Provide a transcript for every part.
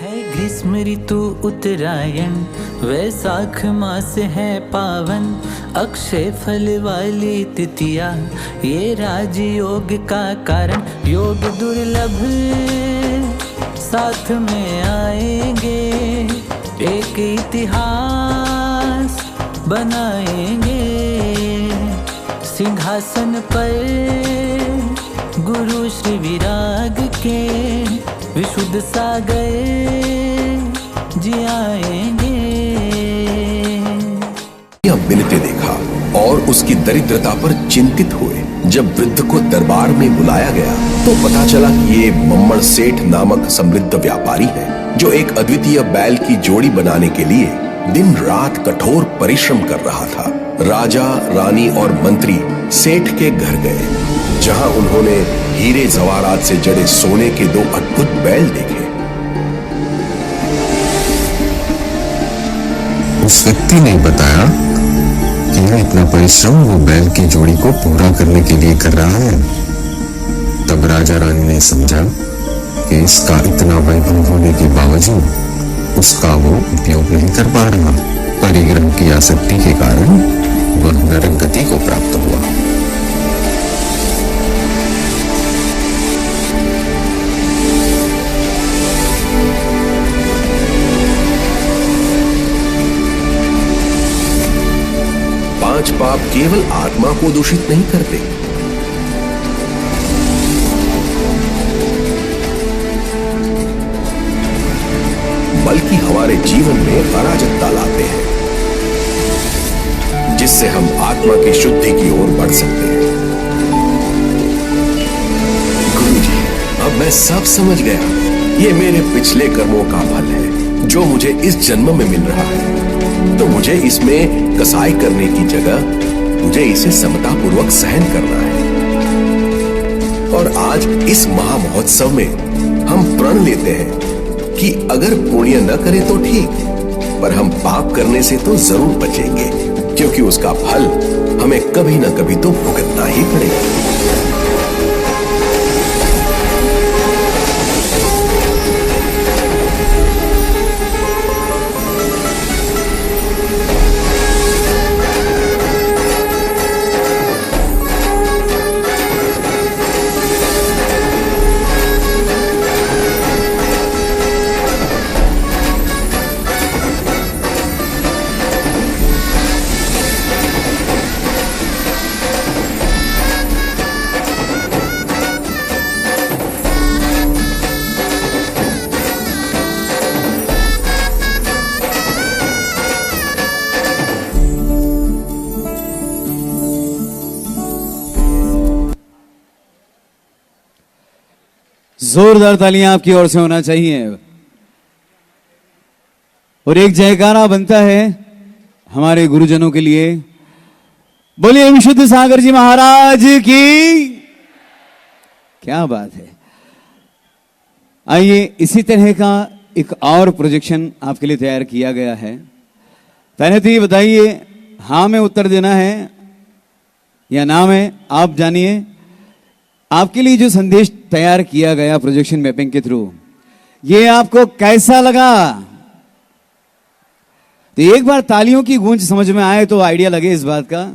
है ग्रीष्म ऋतु उत्तरायण, वैशाख मास है पावन, अक्षय फल वाली तिथिया ये राजयोग का कारण। योग दुर्लभ साथ में आएंगे, एक इतिहास बनाएंगे। सिंहासन पर गुरु श्री विराग के विशुद्ध सागर जी आएंगे। यह बिनते देखा और उसकी दरिद्रता पर चिंतित हुए। जब वृद्ध को दरबार में बुलाया गया तो पता चला कि ये मम्मड़ सेठ नामक समृद्ध व्यापारी है, जो एक अद्वितीय बैल की जोड़ी बनाने के लिए दिन रात कठोर परिश्रम कर रहा था। राजा, रानी और मंत्री सेठ के घर गए, जहां उन्होंने हीरे जवाहरात से जड़े सोने के दो अद्भुत बैल देखे। उस व्यक्ति ने बताया कि मैं इतना परिश्रम वो बैल की जोड़ी को पूरा करने के लिए कर रहा है। तब राजा रानी ने समझा कि इसका इतना वैभव होने के बावजूद उसका वो उपयोग नहीं कर पा रहा। परिग्रह की आसक्ति के कारण वह नरक गति को प्राप्त हुआ। पांच पाप केवल आत्मा को दूषित नहीं करते, बल्कि हमारे जीवन में अराजकता लाते हैं, जिससे हम आत्मा की शुद्धि की ओर बढ़ सकते हैं। गुरुजी, अब मैं सब समझ गया। ये मेरे पिछले कर्मों का फल है जो मुझे इस जन्म में मिल रहा है। तो मुझे इसमें कसाई करने की जगह मुझे इसे समता पूर्वक सहन करना है। और आज इस महामहोत्सव में हम प्रण लेते हैं कि अगर पुण्य न करें तो ठीक, पर हम पाप करने से तो जरूर बचेंगे, क्योंकि उसका फल हमें कभी न कभी तो भुगतना ही पड़ेगा। जोरदार तालियां आपकी ओर से होना चाहिए और एक जयकारा बनता है हमारे गुरुजनों के लिए। बोलिए विशुद्ध सागर जी महाराज की। क्या बात है। आइए, इसी तरह का एक और प्रोजेक्शन आपके लिए तैयार किया गया है। पहले तो ये बताइए, हाँ में उत्तर देना है या ना में, आप जानिए। आपके लिए जो संदेश तैयार किया गया प्रोजेक्शन मैपिंग के थ्रू, ये आपको कैसा लगा? तो एक बार तालियों की गूंज समझ में आए तो आइडिया लगे इस बात का।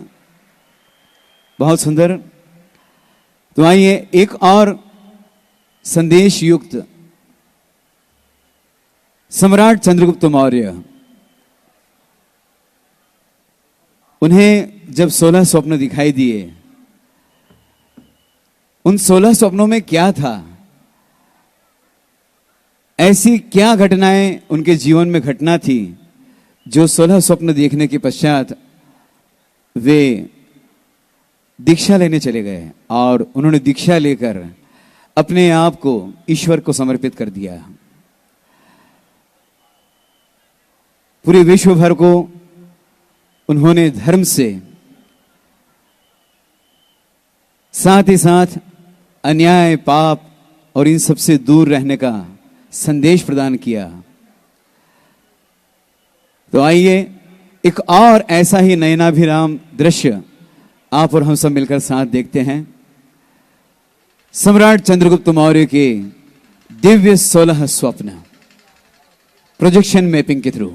बहुत सुंदर। तो आइए, एक और संदेश युक्त सम्राट चंद्रगुप्त मौर्य, उन्हें जब 16 स्वप्न दिखाई दिए, उन 16 स्वप्नों में क्या था? ऐसी क्या घटनाएं उनके जीवन में घटना थी जो 16 स्वप्न देखने के पश्चात वे दीक्षा लेने चले गए और उन्होंने दीक्षा लेकर अपने आप को ईश्वर को समर्पित कर दिया। पूरे विश्व भर को उन्होंने धर्म से, साथ ही साथ अन्याय, पाप और इन सबसे दूर रहने का संदेश प्रदान किया। तो आइए, एक और ऐसा ही नयनाभिराम दृश्य आप और हम सब मिलकर साथ देखते हैं। सम्राट चंद्रगुप्त मौर्य के दिव्य 16 स्वप्न। प्रोजेक्शन मैपिंग के थ्रू।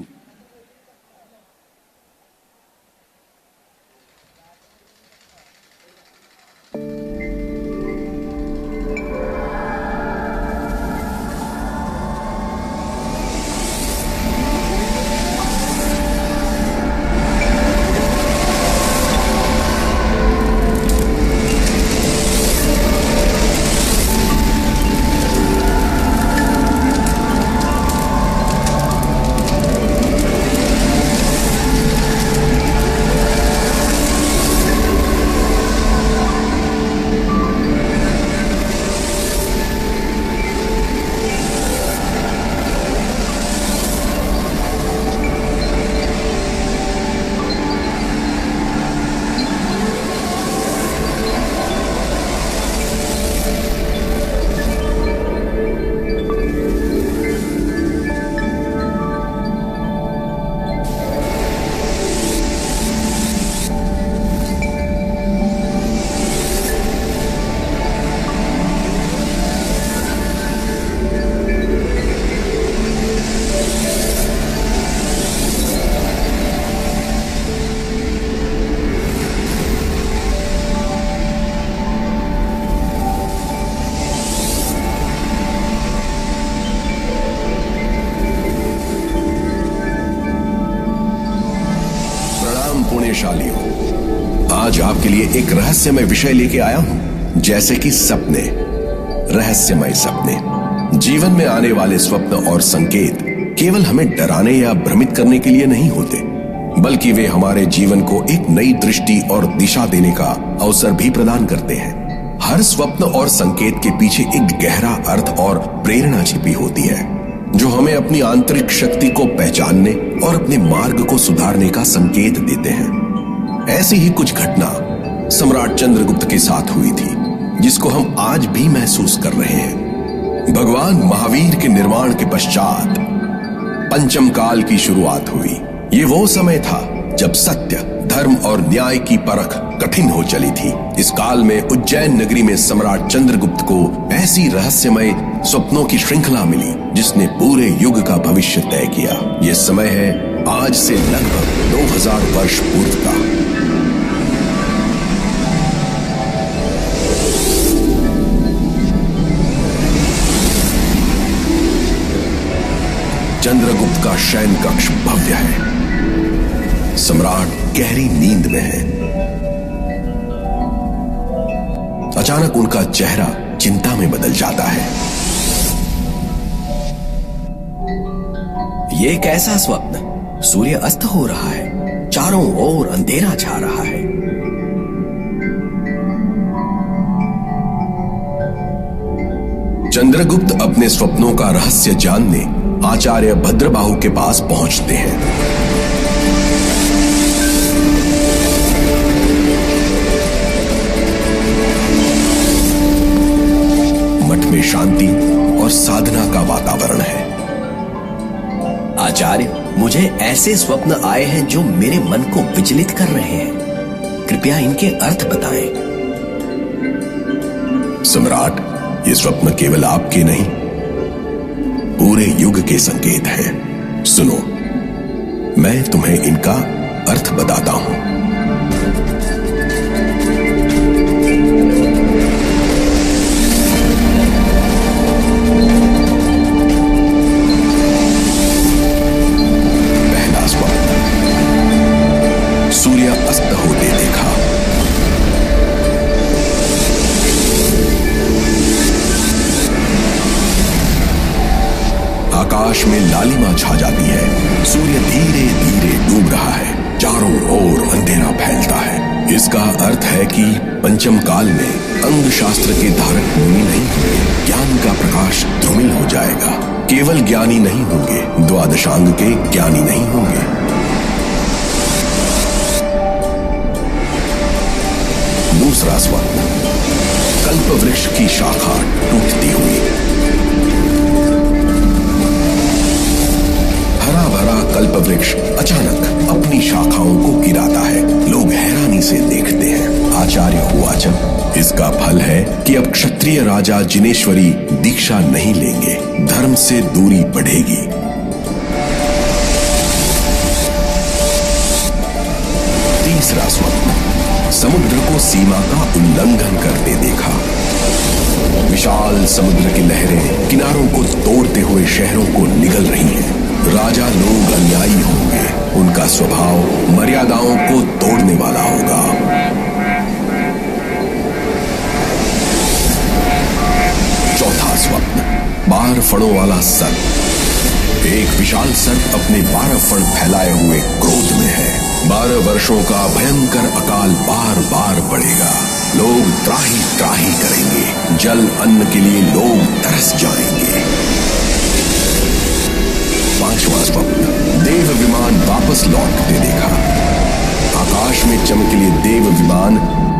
पुण्यशालियों, आज आपके लिए एक रहस्यमय विषय लेके आया हूं, जैसे कि सपने। रहस्यमय सपने। जीवन में आने वाले स्वप्न और संकेत केवल हमें डराने या भ्रमित करने के लिए नहीं होते, बल्कि वे हमारे जीवन को एक नई दृष्टि और दिशा देने का अवसर भी प्रदान करते हैं। हर स्वप्न और संकेत के पीछे एक गहरा अर्थ और प्रेरणा छिपी होती है, जो हमें अपनी आंतरिक शक्ति को पहचानने और अपने मार्ग को सुधारने का संकेत देते हैं। ऐसी ही कुछ घटना सम्राट चंद्रगुप्त के साथ हुई थी, जिसको हम आज भी महसूस कर रहे हैं। भगवान महावीर के निर्माण के पश्चात पंचम काल की शुरुआत हुई। ये वो समय था जब सत्य, धर्म और न्याय की परख कठिन हो चली थी। इस काल में उज्जैन नगरी में सम्राट चंद्रगुप्त को ऐसी रहस्यमय स्वप्नों की श्रृंखला मिली, जिसने पूरे युग का भविष्य तय किया। यह समय है आज से लगभग 2000 वर्ष पूर्व का। चंद्रगुप्त का शयन कक्ष भव्य है। सम्राट गहरी नींद में है। अचानक उनका चेहरा चिंता में बदल जाता है। ये कैसा स्वप्न? सूर्य अस्त हो रहा है, चारों ओर अंधेरा छा रहा है। चंद्रगुप्त अपने स्वप्नों का रहस्य जानने आचार्य भद्रबाहु के पास पहुंचते हैं। मठ में शांति और साधना का वातावरण है। आचार्य, मुझे ऐसे स्वप्न आए हैं जो मेरे मन को विचलित कर रहे हैं। कृपया इनके अर्थ बताएं। सम्राट, ये स्वप्न केवल आपके नहीं, पूरे युग के संकेत हैं। सुनो, मैं तुम्हें इनका अर्थ बताता हूं। पहला स्वप्न, सूर्य अस्त होते देखा। आकाश में लालिमा छा जाती है। सूर्य धीरे धीरे डूब रहा है। चारों ओर अंधेरा फैलता है। इसका अर्थ है कि पंचम काल में अंग शास्त्र के धारक मुनि नहीं होंगे। ज्ञान का प्रकाश ध्रुमिल हो जाएगा। केवल ज्ञानी नहीं होंगे, द्वादशांग के ज्ञानी नहीं होंगे। दूसरा स्वप्न, कल्प वृक्ष की शाखा टूटती हुई। हरा भरा कल्प वृक्ष अचानक अपनी शाखाओं को गिराता है। लोग हैरानी से देखते हैं। आचार्य उवाच, इसका फल है कि अब क्षत्रिय राजा जिनेश्वरी दीक्षा नहीं लेंगे। धर्म से दूरी बढ़ेगी। उल्लंघन करते देखा। विशाल समुद्र की लहरें किनारों को तोड़ते हुए शहरों को निगल रही हैं। राजा लोग अन्यायी होंगे, उनका स्वभाव मर्यादाओं को तोड़ने वाला होगा। चौथा स्वप्न, 12 फणों वाला सर्प। एक विशाल सर्प अपने 12 फण फैलाए हुए क्रोध में है। 12 वर्षों का भयंकर अकाल बार बार पड़ेगा। लोग त्राही त्राही करेंगे, जल अन्न के लिए लोग तरस जाएंगे। पांचवा स्वप्न, देव विमान वापस लौटते देखा। आकाश में चमकीले देव विमान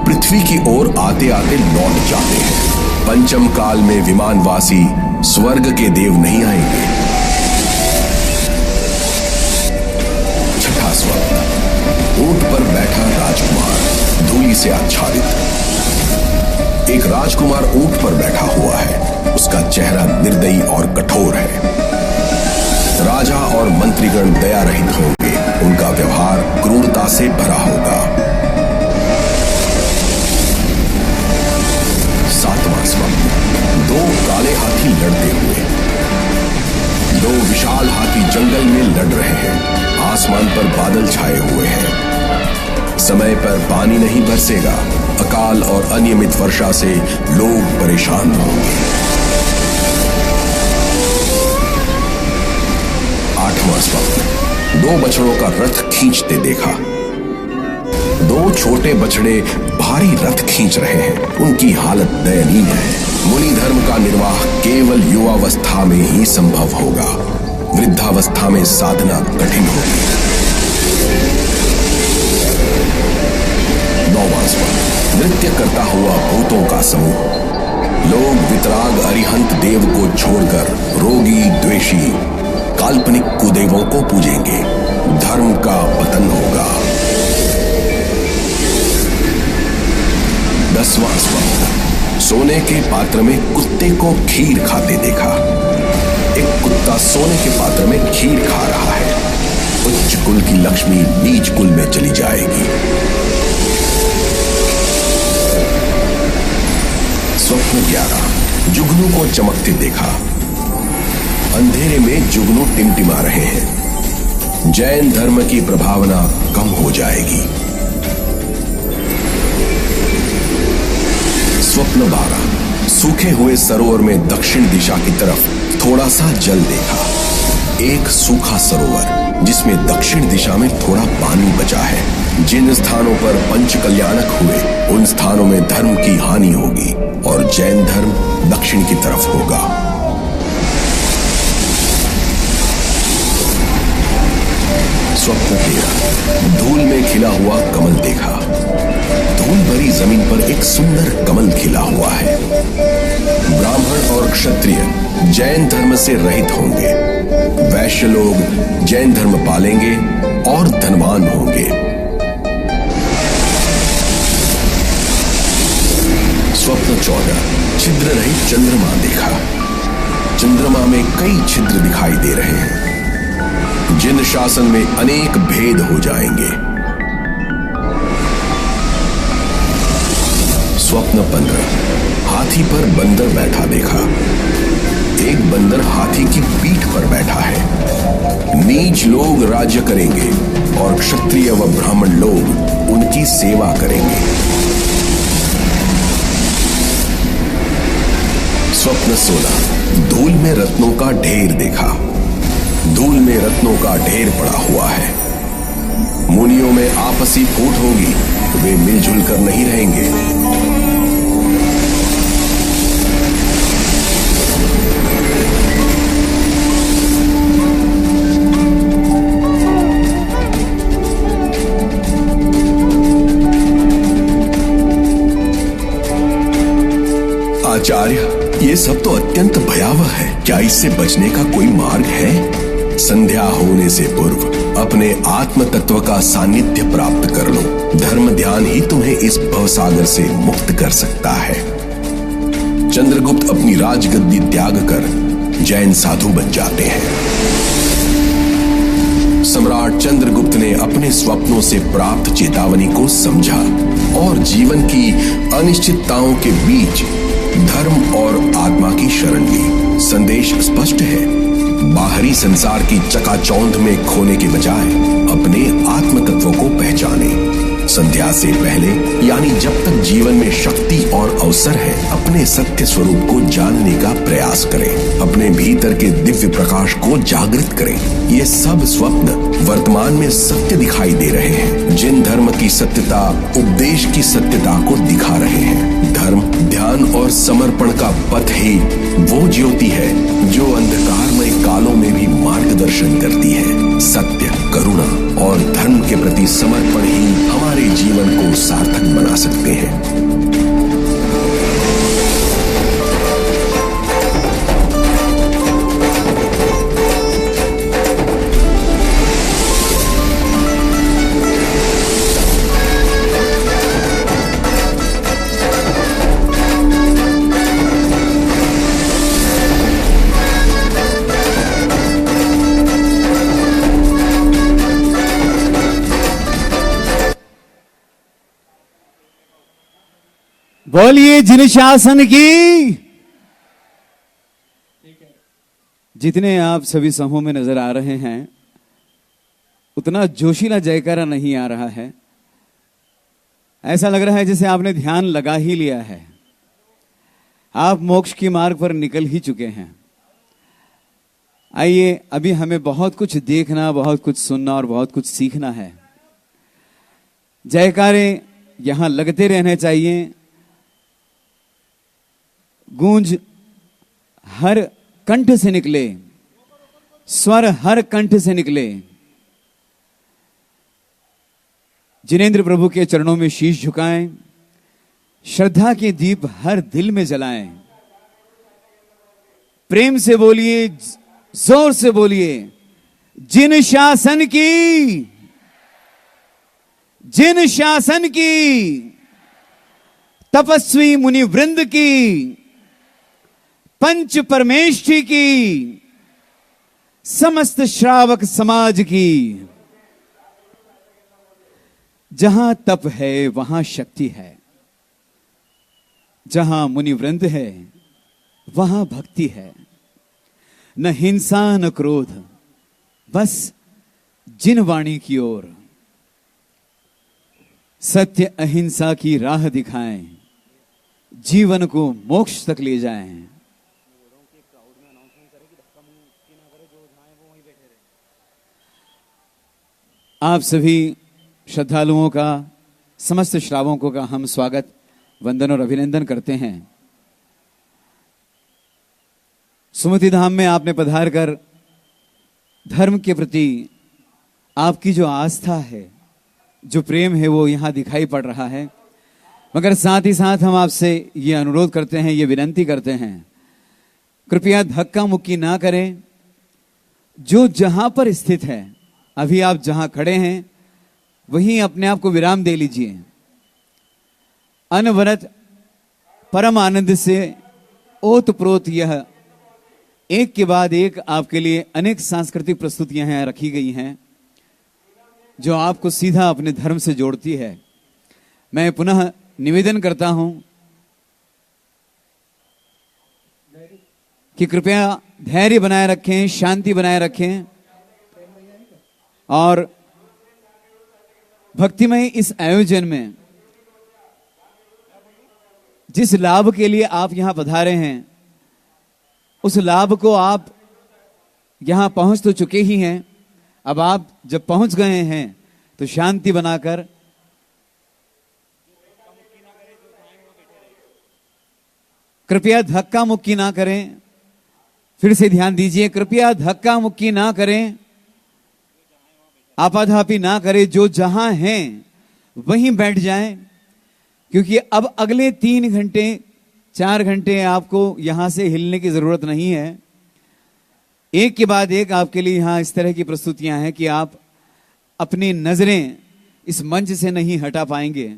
पृथ्वी की ओर आते आते लौट जाते हैं। पंचम काल में विमानवासी स्वर्ग के देव नहीं आएंगे। छठा स्वप्न, ऊंट पर बैठा राजकुमार, धूलि से आच्छादित। एक राजकुमार ऊंट पर बैठा हुआ है। उसका चेहरा निर्दयी और कठोर है। राजा और मंत्रीगण दया रहित होंगे, उनका व्यवहार क्रूरता से भरा होगा। सातवां स्वप्न, 2 काले हाथी लड़ते हुए। 2 विशाल हाथी जंगल में लड़ रहे हैं। आसमान पर बादल छाए हुए हैं। समय पर पानी नहीं बरसेगा। अकाल और अनियमित वर्षा से लोग परेशान होंगे। आठवां स्वप्न, 2 बछड़ों का रथ खींचते देखा। 2 छोटे बछड़े भारी रथ खींच रहे हैं। उनकी हालत दयनीय है। मुनि धर्म का निर्वाह केवल युवावस्था में ही संभव होगा। वृद्धावस्था में साधना कठिन होगी। 9वां स्वप्न, नृत्य करता हुआ भूतों का समूह। लोग वितराग अरिहंत देव को छोड़कर रोगी, द्वेषी, काल्पनिक कुदेवों को पूजेंगे। धर्म का पतन होगा। 10वां स्वप्न, सोने के पात्र में कुत्ते को खीर खाते देखा। एक कुत्ता सोने के पात्र में खीर खा रहा है। उच्च कुल की लक्ष्मी नीच कुल में चली जाएगी। स्वप्न 11, जुगनू को चमकते देखा। अंधेरे में जुगनू टिमटिमा रहे हैं। जैन धर्म की प्रभावना कम हो जाएगी। स्वप्न 12, सूखे हुए सरोवर में दक्षिण दिशा की तरफ थोड़ा सा जल देखा। एक सूखा सरोवर जिसमें दक्षिण दिशा में थोड़ा पानी बचा है। जिन स्थानों पर पंच कल्याणक हुए उन स्थानों में धर्म की हानि होगी और जैन धर्म दक्षिण की तरफ होगा। स्वप्न 13, धूल में खिला हुआ कमल देखा। धूल भरी जमीन पर एक सुंदर कमल खिला हुआ है। ब्राह्मण और क्षत्रिय जैन धर्म से रहित होंगे। वैश्य लोग जैन धर्म पालेंगे और धनवान होंगे। स्वप्न 14, छिद्र रहित चंद्रमा देखा। चंद्रमा में कई छिद्र दिखाई दे रहे हैं। जिन शासन में अनेक भेद हो जाएंगे। स्वप्न 15, हाथी पर बंदर बैठा देखा। एक बंदर हाथी की पीठ पर बैठा है। नीच लोग राज्य करेंगे और क्षत्रिय व ब्राह्मण लोग उनकी सेवा करेंगे। स्वप्न 16, धूल में रत्नों का ढेर देखा। धूल में रत्नों का ढेर पड़ा हुआ है। मुनियों में आपसी फूट होगी, वे मिलजुल कर नहीं रहेंगे। आचार्य, ये सब तो अत्यंत भयावह है। क्या इससे बचने का कोई मार्ग है? संध्या होने से पूर्व अपने आत्म तत्व का सानिध्य प्राप्त कर लो। धर्म ध्यान ही तुम्हें इस भवसागर से मुक्त कर सकता है। चंद्रगुप्त अपनी राजगद्दी त्याग कर जैन साधु बन जाते हैं। सम्राट चंद्रगुप्त ने अपने स्वप्नों से प्राप्त चेतावनी को समझा और जीवन की अनिश्चितताओं के बीच धर्म और आत्मा की शरण ली। संदेश स्पष्ट है, बाहरी संसार की चकाचौंध में खोने के बजाय अपने आत्म तत्व को पहचाने। संध्या से पहले यानी जब तक जीवन में शक्ति और अवसर है, अपने सत्य स्वरूप को जानने का प्रयास करें, अपने भीतर के दिव्य प्रकाश को जागृत करें। ये सब स्वप्न वर्तमान में सत्य दिखाई दे रहे हैं। जिन धर्म की सत्यता उपदेश की सत्यता को दिखा रहे हैं। धर्म, ध्यान और समर्पण का पथ ही वो ज्योति है जो अंधकारमय कालों में भी मार्गदर्शन करती है। सत्य, करुणा और धर्म के प्रति समर्पण ही हमारे जीवन को सार्थक बना सकते हैं। बोलिए जिन शासन की। जितने आप सभी समूह में नजर आ रहे हैं, उतना जोशीला जयकारा नहीं आ रहा है। ऐसा लग रहा है जैसे आपने ध्यान लगा ही लिया है, आप मोक्ष की मार्ग पर निकल ही चुके हैं। आइए, अभी हमें बहुत कुछ देखना, बहुत कुछ सुनना और बहुत कुछ सीखना है। जयकारे यहां लगते रहने चाहिए, गूंज हर कंठ से निकले, स्वर हर कंठ से निकले। जिनेंद्र प्रभु के चरणों में शीश झुकाएं, श्रद्धा के दीप हर दिल में जलाएं। प्रेम से बोलिए, जोर से बोलिए, जिन शासन की, जिन शासन की, तपस्वी मुनि वृंद की, पंच परमेष्ठी की, समस्त श्रावक समाज की। जहां तप है वहां शक्ति है, जहां मुनि वृंद है वहां भक्ति है। न हिंसा न क्रोध, बस जिन वाणी की ओर। सत्य अहिंसा की राह दिखाएं, जीवन को मोक्ष तक ले जाएं। आप सभी श्रद्धालुओं का, समस्त श्रावकों का हम स्वागत, वंदन और अभिनंदन करते हैं। सुमति धाम में आपने पधार कर धर्म के प्रति आपकी जो आस्था है, जो प्रेम है, वो यहां दिखाई पड़ रहा है। मगर साथ ही साथ हम आपसे ये अनुरोध करते हैं, ये विनंती करते हैं, कृपया धक्का मुक्की ना करें। जो जहां पर स्थित है, अभी आप जहां खड़े हैं वहीं अपने आप को विराम दे लीजिए। अनवरत परम आनंद से ओतप्रोत यह एक के बाद एक आपके लिए अनेक सांस्कृतिक प्रस्तुतियां हैं, रखी गई हैं, जो आपको सीधा अपने धर्म से जोड़ती है। मैं पुनः निवेदन करता हूं कि कृपया धैर्य बनाए रखें, शांति बनाए रखें और भक्तिमय इस आयोजन में जिस लाभ के लिए आप यहां पधारे हैं, उस लाभ को आप यहां पहुंच तो चुके ही हैं। अब आप जब पहुंच गए हैं तो शांति बनाकर कृपया धक्का मुक्की ना करें। फिर से ध्यान दीजिए, कृपया धक्का मुक्की ना करें, आपाधापी ना करें। जो जहां हैं वहीं बैठ जाएं, क्योंकि अब अगले 3 घंटे 4 घंटे आपको यहां से हिलने की जरूरत नहीं है। एक के बाद एक आपके लिए यहां इस तरह की प्रस्तुतियां हैं कि आप अपनी नजरें इस मंच से नहीं हटा पाएंगे।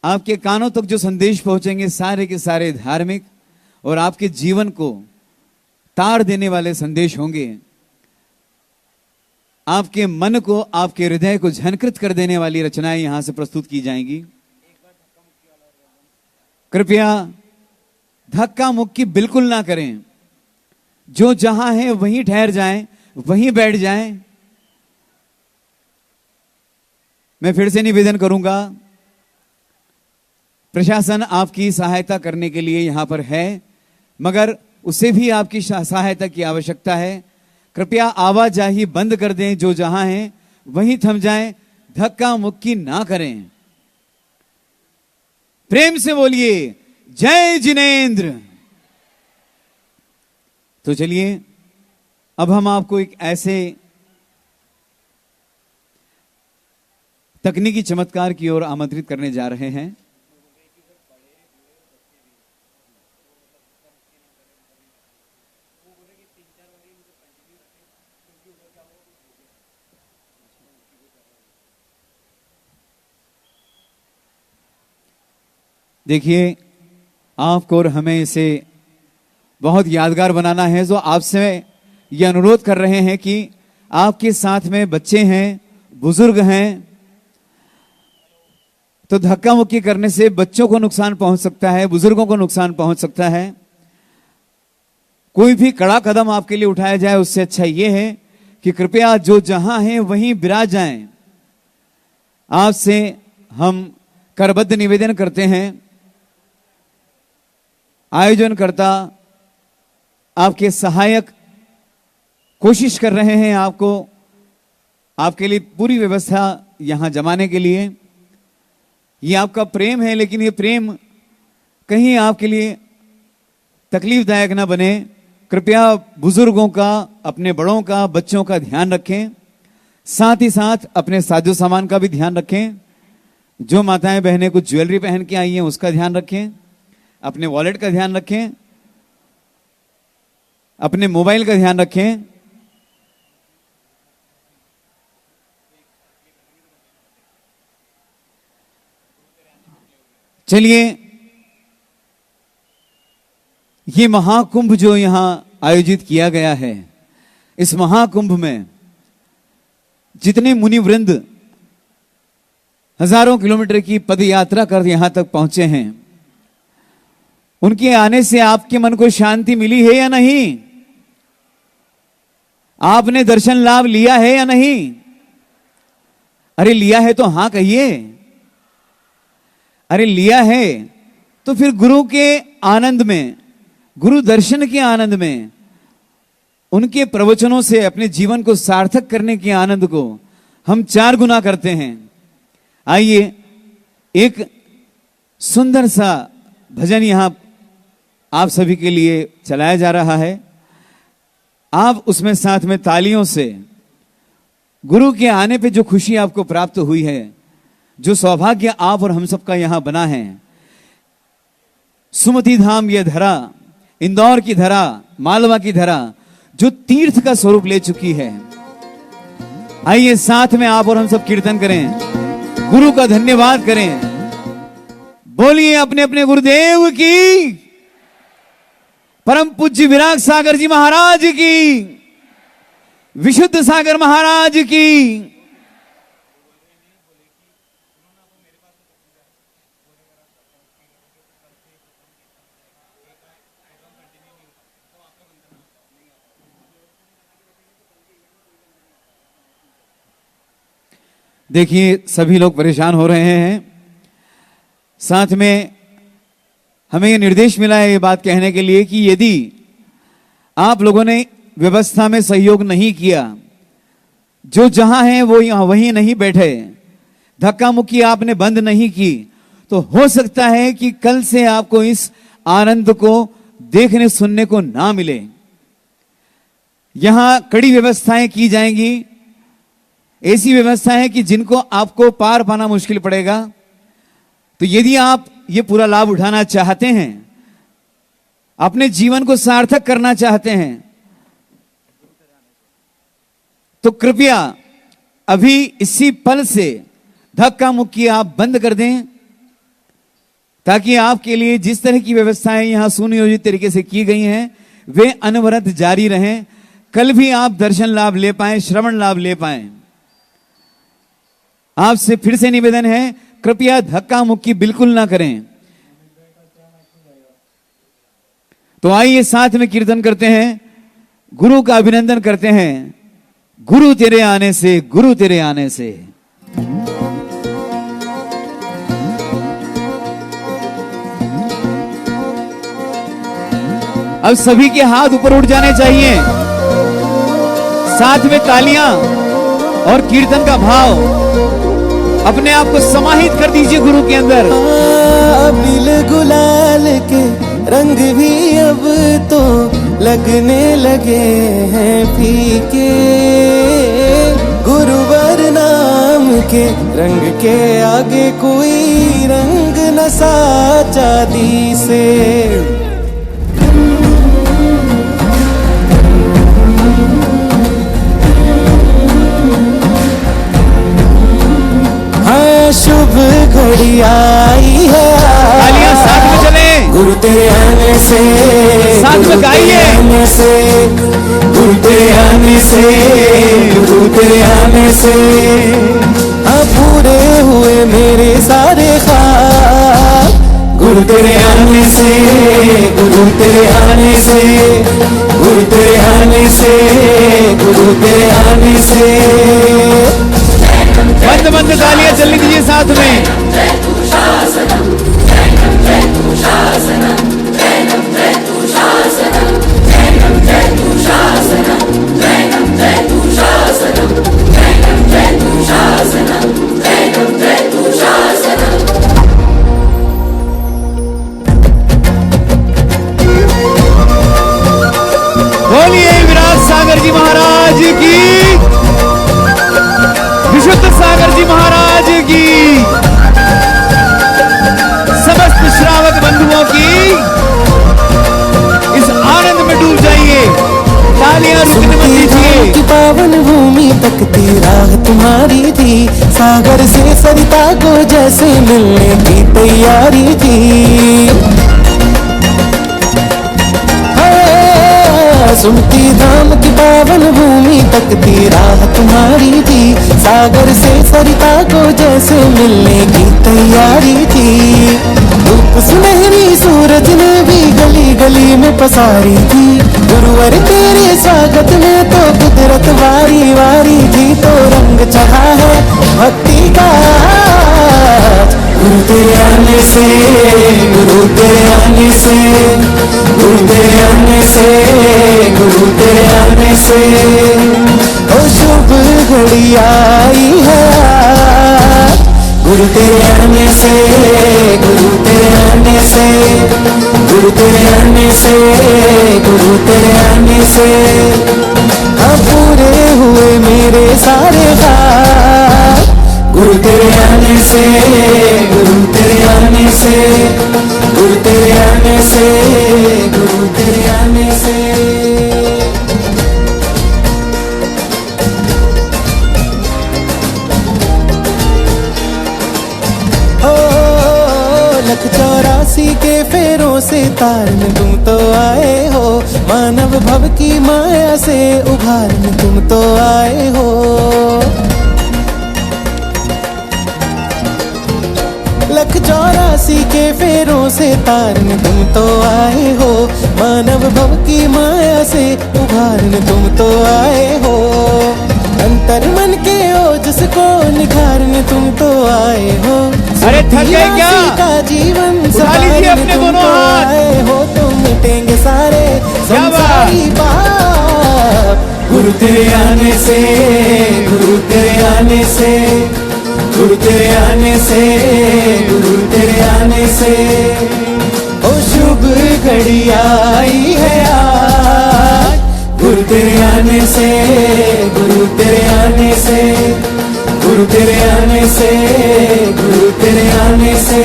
आपके कानों तक जो संदेश पहुंचेंगे, सारे के सारे धार्मिक और आपके जीवन को तार देने वाले संदेश होंगे। आपके मन को, आपके हृदय को झनकृत कर देने वाली रचनाएं यहां से प्रस्तुत की जाएंगी। कृपया धक्का मुक्की बिल्कुल ना करें। जो जहां है वहीं ठहर जाएं, वहीं बैठ जाएं। मैं फिर से निवेदन करूंगा, प्रशासन आपकी सहायता करने के लिए यहां पर है, मगर उससे भी आपकी सहायता की आवश्यकता है। कृपया आवाजाही बंद कर दें, जो जहां हैं वहीं थम जाएं, धक्का मुक्की ना करें। प्रेम से बोलिए जय जिनेंद्र। तो चलिए अब हम आपको एक ऐसे तकनीकी चमत्कार की ओर आमंत्रित करने जा रहे हैं। देखिए, आपको और हमें इसे बहुत यादगार बनाना है, तो आपसे यह अनुरोध कर रहे हैं कि आपके साथ में बच्चे हैं, बुजुर्ग हैं, तो धक्का मुक्की करने से बच्चों को नुकसान पहुंच सकता है, बुजुर्गों को नुकसान पहुंच सकता है। कोई भी कड़ा कदम आपके लिए उठाया जाए, उससे अच्छा यह है कि कृपया जो जहां हैं वहीं विराज जाएं। आपसे हम करबद्ध निवेदन करते हैं। आयोजनकर्ता, आपके सहायक कोशिश कर रहे हैं आपको, आपके लिए पूरी व्यवस्था यहां जमाने के लिए। ये आपका प्रेम है, लेकिन ये प्रेम कहीं आपके लिए तकलीफदायक ना बने। कृपया बुजुर्गों का, अपने बड़ों का, बच्चों का ध्यान रखें। साथ ही साथ अपने साजो सामान का भी ध्यान रखें। जो माताएं बहनें कुछ ज्वेलरी पहन के आई हैं उसका ध्यान रखें। अपने वॉलेट का ध्यान रखें, अपने मोबाइल का ध्यान रखें। चलिए, ये महाकुंभ जो यहां आयोजित किया गया है, इस महाकुंभ में जितने मुनि वृंद हजारों किलोमीटर की पद यात्रा कर यहां तक पहुंचे हैं, उनके आने से आपके मन को शांति मिली है या नहीं? आपने दर्शन लाभ लिया है या नहीं? अरे लिया है तो हां कहिए। अरे लिया है तो फिर गुरु के आनंद में, गुरु दर्शन के आनंद में, उनके प्रवचनों से अपने जीवन को सार्थक करने के आनंद को हम 4 गुना करते हैं। आइए, एक सुंदर सा भजन यहां आप सभी के लिए चलाया जा रहा है। आप उसमें साथ में तालियों से गुरु के आने पे जो खुशी आपको प्राप्त हुई है, जो सौभाग्य आप और हम सबका यहां बना है, सुमति धाम ये धरा, इंदौर की धरा, मालवा की धरा, जो तीर्थ का स्वरूप ले चुकी है। आइए साथ में आप और हम सब कीर्तन करें, गुरु का धन्यवाद करें। बोलिए अपने अपने गुरुदेव की, परम पूज्य विराग सागर जी महाराज की, विशुद्ध सागर महाराज की। देखिए, सभी लोग परेशान हो रहे हैं। साथ में हमें यह निर्देश मिला है ये बात कहने के लिए कि यदि आप लोगों ने व्यवस्था में सहयोग नहीं किया, जो जहां है वो यहां वहीं नहीं बैठे, धक्का मुक्की आपने बंद नहीं की, तो हो सकता है कि कल से आपको इस आनंद को देखने सुनने को ना मिले। यहां कड़ी व्यवस्थाएं की जाएंगी, ऐसी व्यवस्था है कि जिनको आपको पार पाना मुश्किल पड़ेगा। तो यदि आप ये पूरा लाभ उठाना चाहते हैं, अपने जीवन को सार्थक करना चाहते हैं, तो कृपया अभी इसी पल से धक्का मुक्की आप बंद कर दें, ताकि आपके लिए जिस तरह की व्यवस्थाएं यहां सुनियोजित तरीके से की गई हैं वे अनवरत जारी रहें। कल भी आप दर्शन लाभ ले पाए, श्रवण लाभ ले पाए। आपसे फिर से निवेदन है, कृपया धक्का मुक्की बिल्कुल ना करें। तो आइए साथ में कीर्तन करते हैं, गुरु का अभिनंदन करते हैं। गुरु तेरे आने से, गुरु तेरे आने से। अब सभी के हाथ ऊपर उठ जाने चाहिए, साथ में तालियां और कीर्तन का भाव। अपने आप को समाहित कर दीजिए गुरु के अंदर। बिल गुलाल के रंग भी अब तो लगने लगे हैं फीके, गुरुवर नाम के रंग के आगे कोई रंग न साचा दी से। शुभ घड़ी आई है, तालियां साथ में चले। गुरु तेरे आने से, साथ में गाइए। आने से, गुरु तेरे आने से, गुरु तेरे आने से पूरे हुए मेरे सारे ख्वाब। गुरु तेरे आने से, गुरु तेरे आने से, गुरु तेरे आने से, गुरु तेरे आने से। बंद बंद तालियां चलने दीजिए साथ में। बोलिए विराट सागर जी महाराज की, विशुद्ध सागर जी महाराज की, समस्त श्रावक बंधुओं की। इस आनंद में डूब जाइए, तालियां रुकने मत दीजिए। की पावन भूमि तक ती राह तुम्हारी थी, सागर से सरिता को जैसे मिलने की तैयारी थी। सुनती धाम की पावन भूमि तक ती राह तुम्हारी थी, सागर से सरिता को जैसे मिलने की तैयारी थी। धूप सुनहरी सूरज ने भी गली गली में पसारी थी, गुरुवर तेरे स्वागत में तो कुदरत वारी वारी थी। तो रंग चढ़ा है भक्ति का गुरु तेरे आने से, गुरु तेरे आने से, गुरु तेरे आने से, गुरु तेरे आने से। ओ शुभ घड़ी आई है, गुरु तेरे आने से, गुरु तेरे आने से, गुरु तेरे आने से, गुरु तेरे आने से पूरे हुए मेरे सारे ख्वाब। गुरु तेरे आने से, गुरु तेरे आने से, गुरु तेरे आने से, गुरु तेरे आने से। लख 84 के फेरों से तारने तुम तो आए हो, मानव भव की माया से उभारने तुम तो आए हो। लख 84 के फेरों से तारने तुम तो आए हो, मानव भव की माया से उभारने तुम तो आए हो। अंतर मन के ओजस को निखारने तुम तो आए हो। अरे थक गए क्या? का जीवन उठा लीजिए अपने दोनों हाथ। आए हो तो मिटेंगे सारे संसारी पाप। गुरु तेरे आने से, गुरु तेरे आने से, गुरु तेरे आने से, गुरु तेरे आने से ओ शुभ घड़ी आई है आज। गुरु तेरे आने से, गुरु तेरे आने से, गुरु तेरे आने से, गुरु तेरे आने से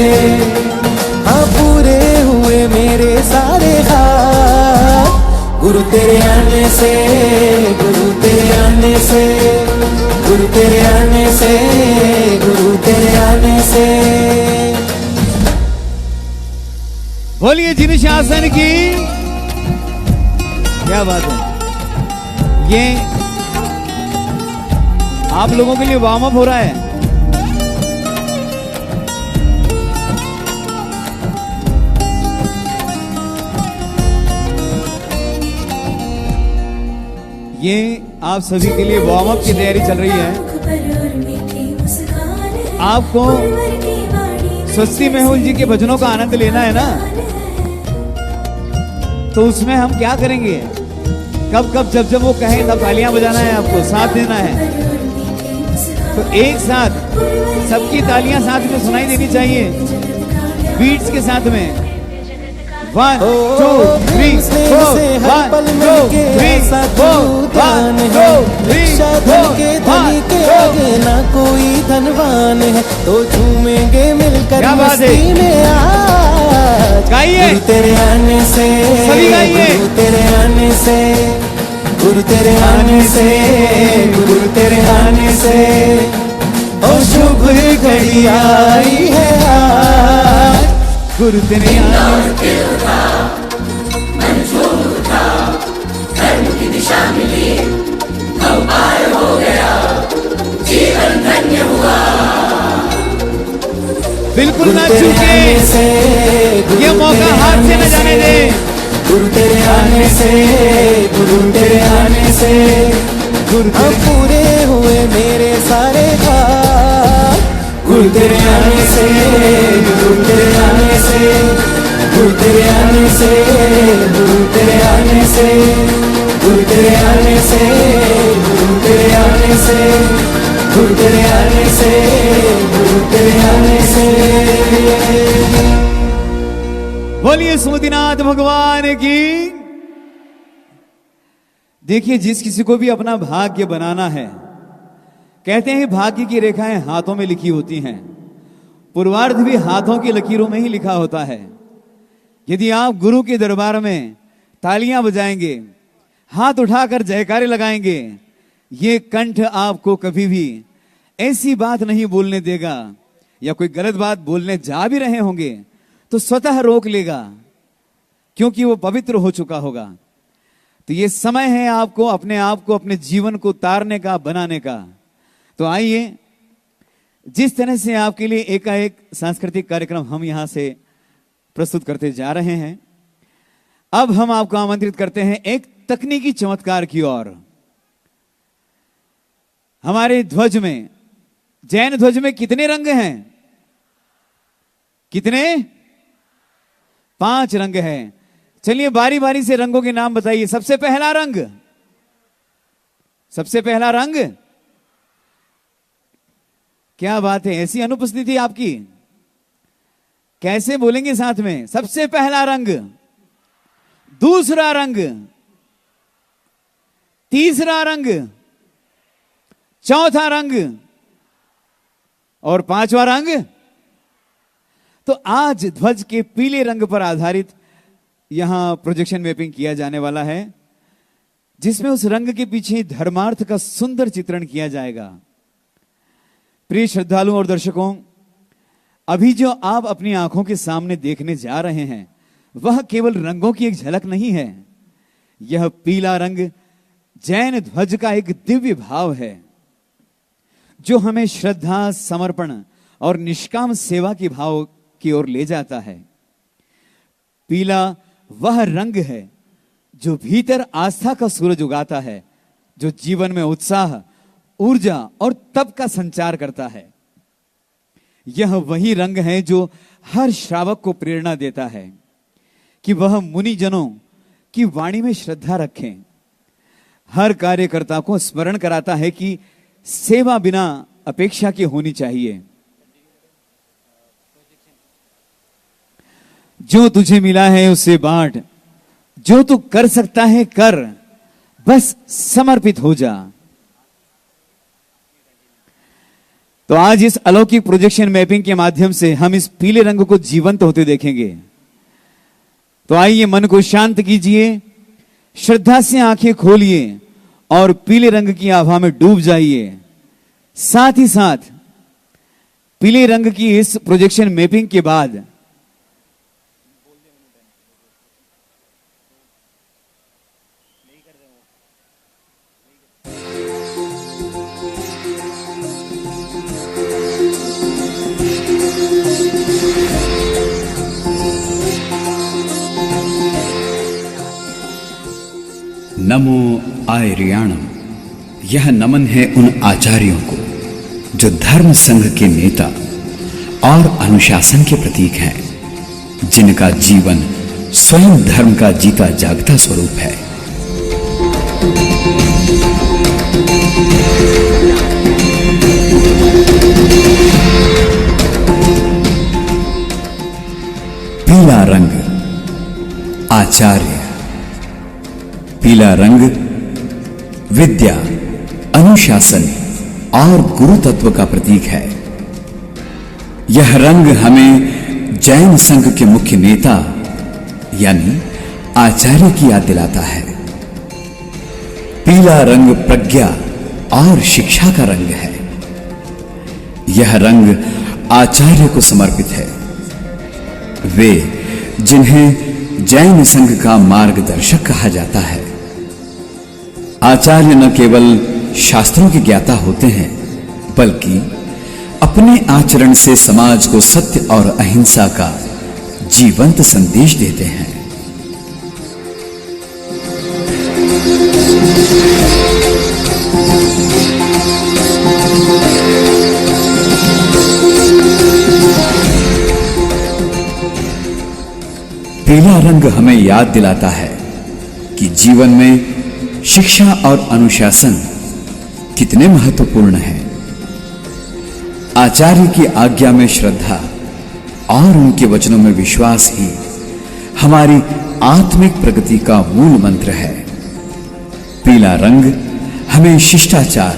पूरे हुए मेरे सारे ख्वाब। गुरु तेरे आने से, गुरु तेरे आने से, गुरु तेरे आने से, गुरु तेरे आने से। बोलिए जिन शासन की, क्या बात है। ये आप लोगों के लिए वार्म अप हो रहा है। ये आप सभी के लिए वार्म अप की तैयारी चल रही है। आपको स्वस्ति मेहुल जी के भजनों का आनंद लेना है ना, तो उसमें हम क्या करेंगे, कब कब जब जब वो कहें तब तालियां बजाना है, आपको साथ देना है। तो एक साथ सबकी तालियां साथ में सुनाई देनी चाहिए, बीट्स के साथ में। 1 2 3 4 1 2 3 4 1 2 3 4 के धनी के आगे ना कोई धनवान है, तो झूमेंगे मिलकर मस्ती में आज। गाइए, गुरु तेरे आने से, सभी गाइए। गुरु तेरे आने से, गुरु तेरे आने से, गुरु तेरे आने से, ओ शुभ घड़ी आई है आज। गुरु तेरे आने से बिल्कुल ना चूके, ये मौका हाथ से न जाने दे। गुरु तेरे आने से, गुरु तेरे आने से, गुरु अब पूरे हुए मेरे सारे ख्वाब। गुरु तेरे आने से, गुरु तेरे आने से, गुरु तेरे आने से, गुरु तेरे आने से, गुरु तेरे आने से, गुरु तेरे आने से, गुरु तेरे आने से, गुरु तेरे आने से। बोलिए सुमतिनाथ भगवान की। देखिए, जिस किसी को भी अपना भाग्य बनाना है, कहते हैं भाग्य की रेखाएं हाथों में लिखी होती हैं, पूर्वार्ध भी हाथों की लकीरों में ही लिखा होता है। यदि आप गुरु के दरबार में तालियां बजाएंगे, हाथ उठाकर जयकारे लगाएंगे, ये कंठ आपको कभी भी ऐसी बात नहीं बोलने देगा, या कोई गलत बात बोलने जा भी रहे होंगे तो स्वतः रोक लेगा, क्योंकि वो पवित्र हो चुका होगा। तो ये समय है आपको अपने आप को, अपने जीवन को उतारने का, बनाने का। तो आइए, जिस तरह से आपके लिए एकाएक सांस्कृतिक कार्यक्रम हम यहां से प्रस्तुत करते जा रहे हैं, अब हम आपको आमंत्रित करते हैं एक तकनीकी चमत्कार की ओर। हमारे ध्वज में, जैन ध्वज में कितने रंग हैं? कितने? 5 रंग हैं। चलिए बारी बारी से रंगों के नाम बताइए। सबसे पहला रंग, सबसे पहला रंग, क्या बात है, ऐसी अनुपस्थिति आपकी, कैसे बोलेंगे साथ में? सबसे पहला रंग, दूसरा रंग, तीसरा रंग, चौथा रंग और 5वां रंग। तो आज ध्वज के पीले रंग पर आधारित यहां प्रोजेक्शन मैपिंग किया जाने वाला है, जिसमें उस रंग के पीछे धर्मार्थ का सुंदर चित्रण किया जाएगा। प्रिय श्रद्धालुओं और दर्शकों, अभी जो आप अपनी आंखों के सामने देखने जा रहे हैं, वह केवल रंगों की एक झलक नहीं है। यह पीला रंग जैन ध्वज का एक दिव्य भाव है, जो हमें श्रद्धा, समर्पण और निष्काम सेवा के भाव की ओर ले जाता है। पीला वह रंग है जो भीतर आस्था का सूरज उगाता है, जो जीवन में उत्साह, ऊर्जा और तप का संचार करता है। यह वही रंग है जो हर श्रावक को प्रेरणा देता है कि वह मुनिजनों की वाणी में श्रद्धा रखें। हर कार्यकर्ता को स्मरण कराता है कि सेवा बिना अपेक्षा के होनी चाहिए। जो तुझे मिला है उसे बांट, जो तू कर सकता है कर, बस समर्पित हो जा। तो आज इस अलौकिक प्रोजेक्शन मैपिंग के माध्यम से हम इस पीले रंग को जीवंत होते देखेंगे। तो आइए, मन को शांत कीजिए, श्रद्धा से आंखें खोलिए और पीले रंग की आभा में डूब जाइए। साथ ही साथ पीले रंग की इस प्रोजेक्शन मैपिंग के बाद नमो आर्याणम। यह नमन है उन आचार्यों को जो धर्म संघ के नेता और अनुशासन के प्रतीक हैं, जिनका जीवन स्वयं धर्म का जीता जागता स्वरूप है। पीला रंग आचार्य। पीला रंग विद्या, अनुशासन और गुरु तत्व का प्रतीक है। यह रंग हमें जैन संघ के मुख्य नेता यानी आचार्य की याद दिलाता है। पीला रंग प्रज्ञा और शिक्षा का रंग है। यह रंग आचार्य को समर्पित है, वे जिन्हें जैन संघ का मार्गदर्शक कहा जाता है। आचार्य न केवल शास्त्रों के ज्ञाता होते हैं, बल्कि अपने आचरण से समाज को सत्य और अहिंसा का जीवंत संदेश देते हैं। पीला रंग हमें याद दिलाता है कि जीवन में शिक्षा और अनुशासन कितने महत्वपूर्ण हैं। आचार्य की आज्ञा में श्रद्धा और उनके वचनों में विश्वास ही हमारी आत्मिक प्रगति का मूल मंत्र है। पीला रंग हमें शिष्टाचार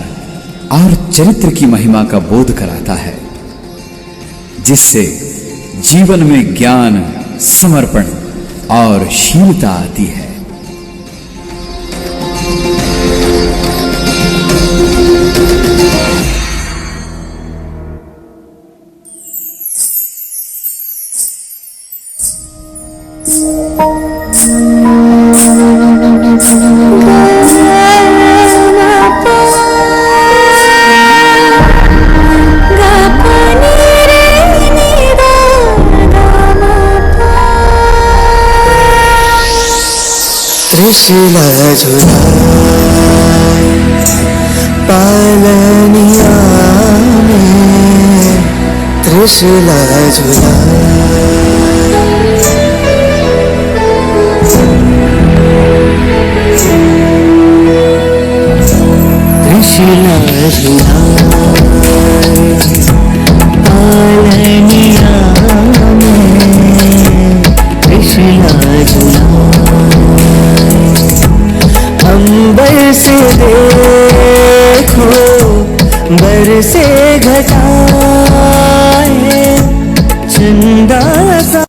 और चरित्र की महिमा का बोध कराता है, जिससे जीवन में ज्ञान, समर्पण और शीलता आती है। त्रिशूला झुलाए पालनिया में, त्रिशूला झुलाए त्रिशूला झुलाए पालनिया में, त्रिशूला झुलाए अंबर से देखो बरसे घटाए चंदा सा।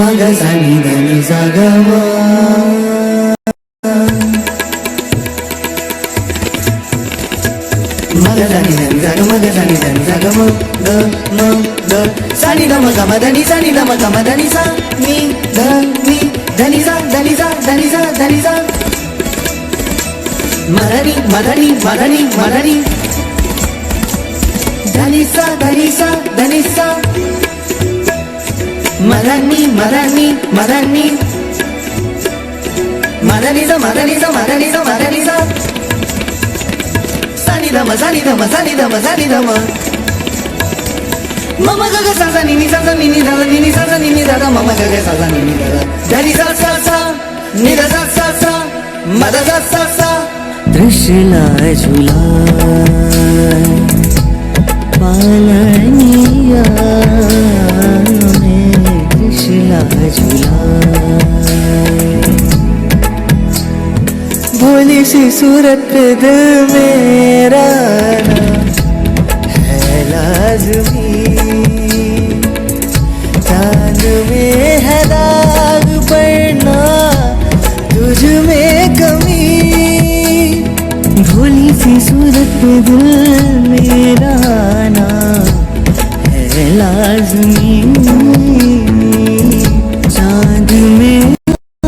Magazani dani zagama Magazani dani zagama the सानी द म ग म ध नि सा नि द म ग म ध नि सा नि ध नि ध नि सा ध नि सा ध नि सा ध नि सा मधनी मधनी मधनी मधनी धनिसा धनिसा धनिसा मधनी मधनी मधनी मधनी सा मधनी सा मधनी सा मधनी सा सानी धम सानी धम सानी धम सानी धम मम ग ग सा सा नि नि सा सा नि नि धा धा नि नि सा सा नि नि धा धा मम ग ग सा सा नि नि धा धा धनि सा सा सा नि धा सा सा सा मद सा सा सा त्रिशूला झूला पालनिया में त्रिशूला झूला भोली सी सूरत दिल मेरा है लाज़मी चांद में है दाग पड़ना तुझ में कमी भोली सी सूरत पे दिल मेरा ना है लाज़मी चांद में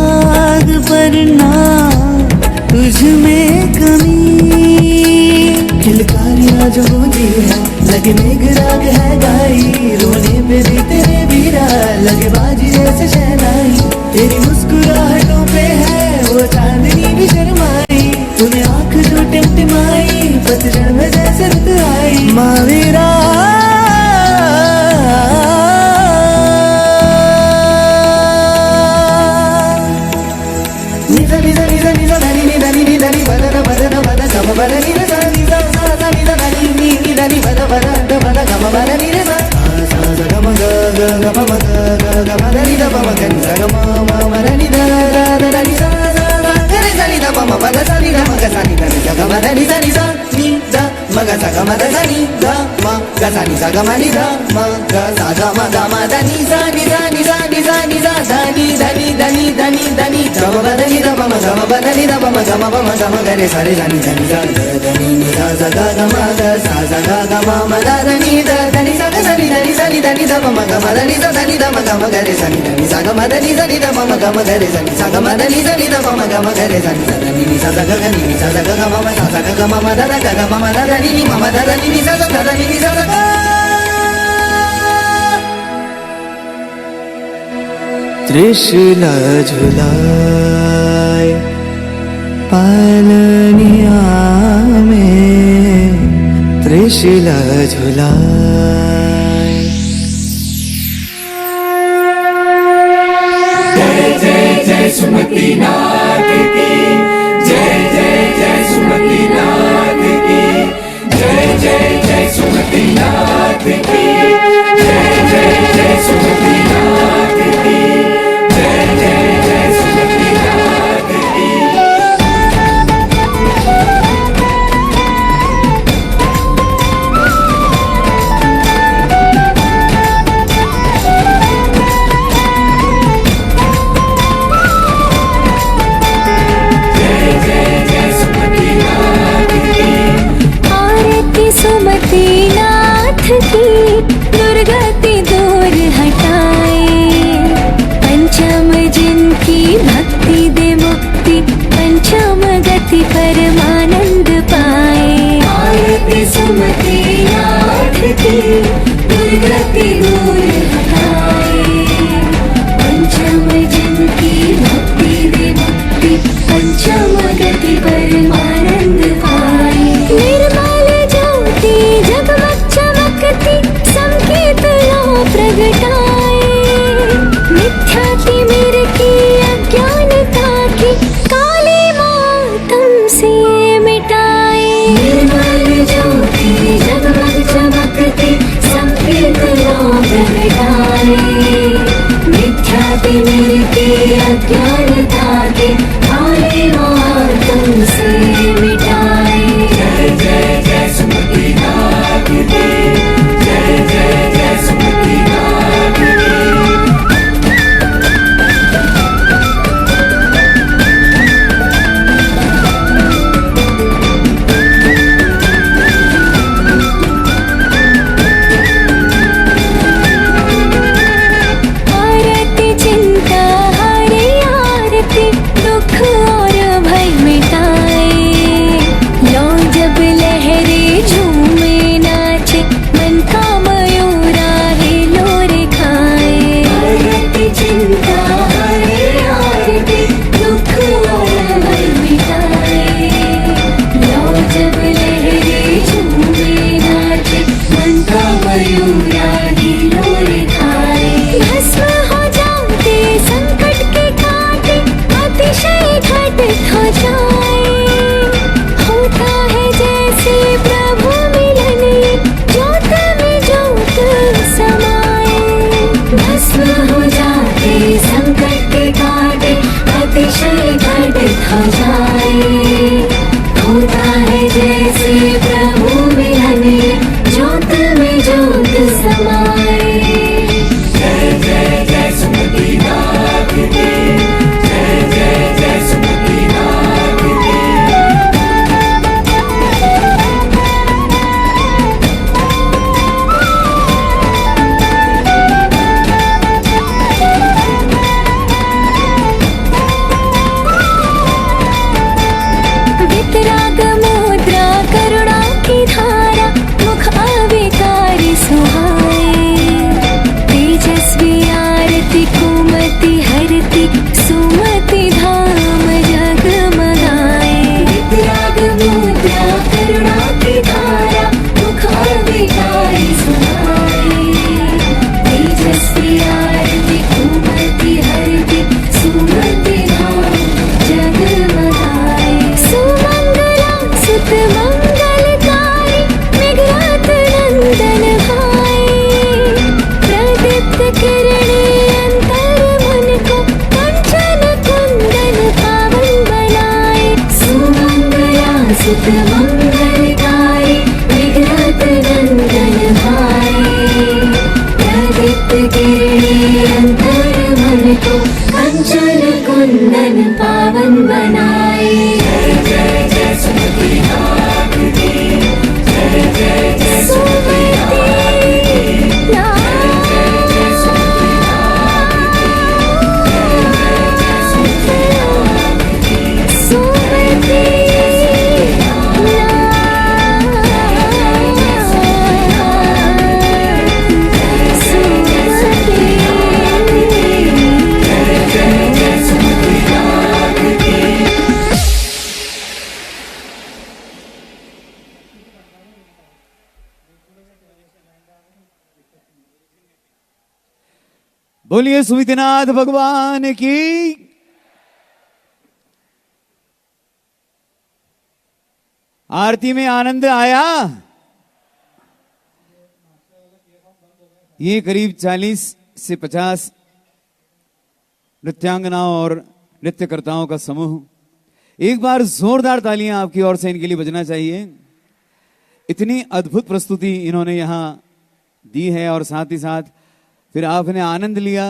आग पड़ना तुझ में कमी खिलकारियाँ जो गूंजी है लगे मेघराग है गाई रोने पे भी तेरे वीरा लगे बाजी जैसे शहनाई तेरी मुस्कुराहटों पे है वो चांदनी भी शर्माई तूने आंख जो टिमटिमाई पतझड़ में जैसे रुत आई मावीरा निजा निजा निजा निजा धनी नि धनी नि धनी बदन बदन बदन गम बदन नि सा नि सा सा सा नि धा धनी नि नि धनी बदन बदन बदन गम बदन नि सा सा सा गम ग ग गम म ग ग गम धनी ध म ग नि सा गम म म धनी ध ध ध धनी सा सा सा ग रे सा नि ध म म प ध सा नि ध म ग सा नि ध नि सा गम धनी सा नि सा नि ध म ग सा गम ध सा नि ध म ग सा नि सा गम नि ध म ग सा ग म ग म ध नि सा नि सा नि सा नि सा नि सा धनी धनी धनी धनी धनी गम ब धनी ध म गम ब धनी ध म गम ब म गम ग रे सा रे सा नि सा नि सा ध धनी नि सा सा ग ग म ग सा सा ग ग म म ध धनी ध धनी सा ग सा नि धनी सा नि धनी ध म ग म धनी सा धनी ध म गम ग रे सा नि धनी सा ग म धनी सा नि ध म गम ग रे सा नि सा ग म धनी सा नि ध म गम ग रे सा नि सा धनी नि सा सा ग ग नि नि सा सा ग ग म म सा सा ग ग म म ध ध ग ग म म ध धनी नि म म ध धनी नि सा सा ध धनी नि सा सा ग त्रिशूला झुलाए पालनिया में त्रिशूला झुलाए जय जय जय सुमति नाथ की जय जय जय सुमति नाथ की जय जय जय सुमति नाथ की जय जय जय सुमति नाथ की जय जय जय सुमति नाथ की दुर्गति दूर हटाए पंचम जिनकी भक्ति दे मुक्ति पंचम गति परमानंद पाए आरती सुमति नाथ की दुर्गति दूर हटाए पंचम जिनकी भक्ति दे मुक्ति पंचम गति परमानंद पाए निर्मल ज्योति जगमग चमकती संकेत लो प्रगटाए मिथ्या की मेर की अज्ञानता की काली मातम से मिटाए निर्मल ज्योति जगमग चमकती संकेत लो प्रगटाए मिथ्या की मेर की अज्ञानता की काली मातम से मिटाए मुद्रा करुणा की धारा मुखाविताई सुनाए तेजस्वी आरती कुमति हरति सुमति धाम जगमगाए सुमंगला सुत मंगलकारी मेघनाथ नंदन भाई प्रदीप्त किरणे अंतर मन को कंचन कुंदन पावन बनाए सुमंगला सुत मंगलकारी मेघनाथ नंदन भाई प्रदीप्त किरणे अंतर मन को कंचन कुंदन पावन बनाए जय जय जय सुमति नाथ की जय जय जय सुमति नाथ की जय जय सुमति नाथ की जय जय जय बोलिए सुमितिनाथ भगवान की। आरती में आनंद आया। ये करीब 40 से 50 नृत्यांगनाओं और नृत्यकर्ताओं का समूह, एक बार जोरदार तालियां आपकी ओर से इनके लिए बजना चाहिए। इतनी अद्भुत प्रस्तुति इन्होंने यहां दी है और साथ ही साथ फिर आपने आनंद लिया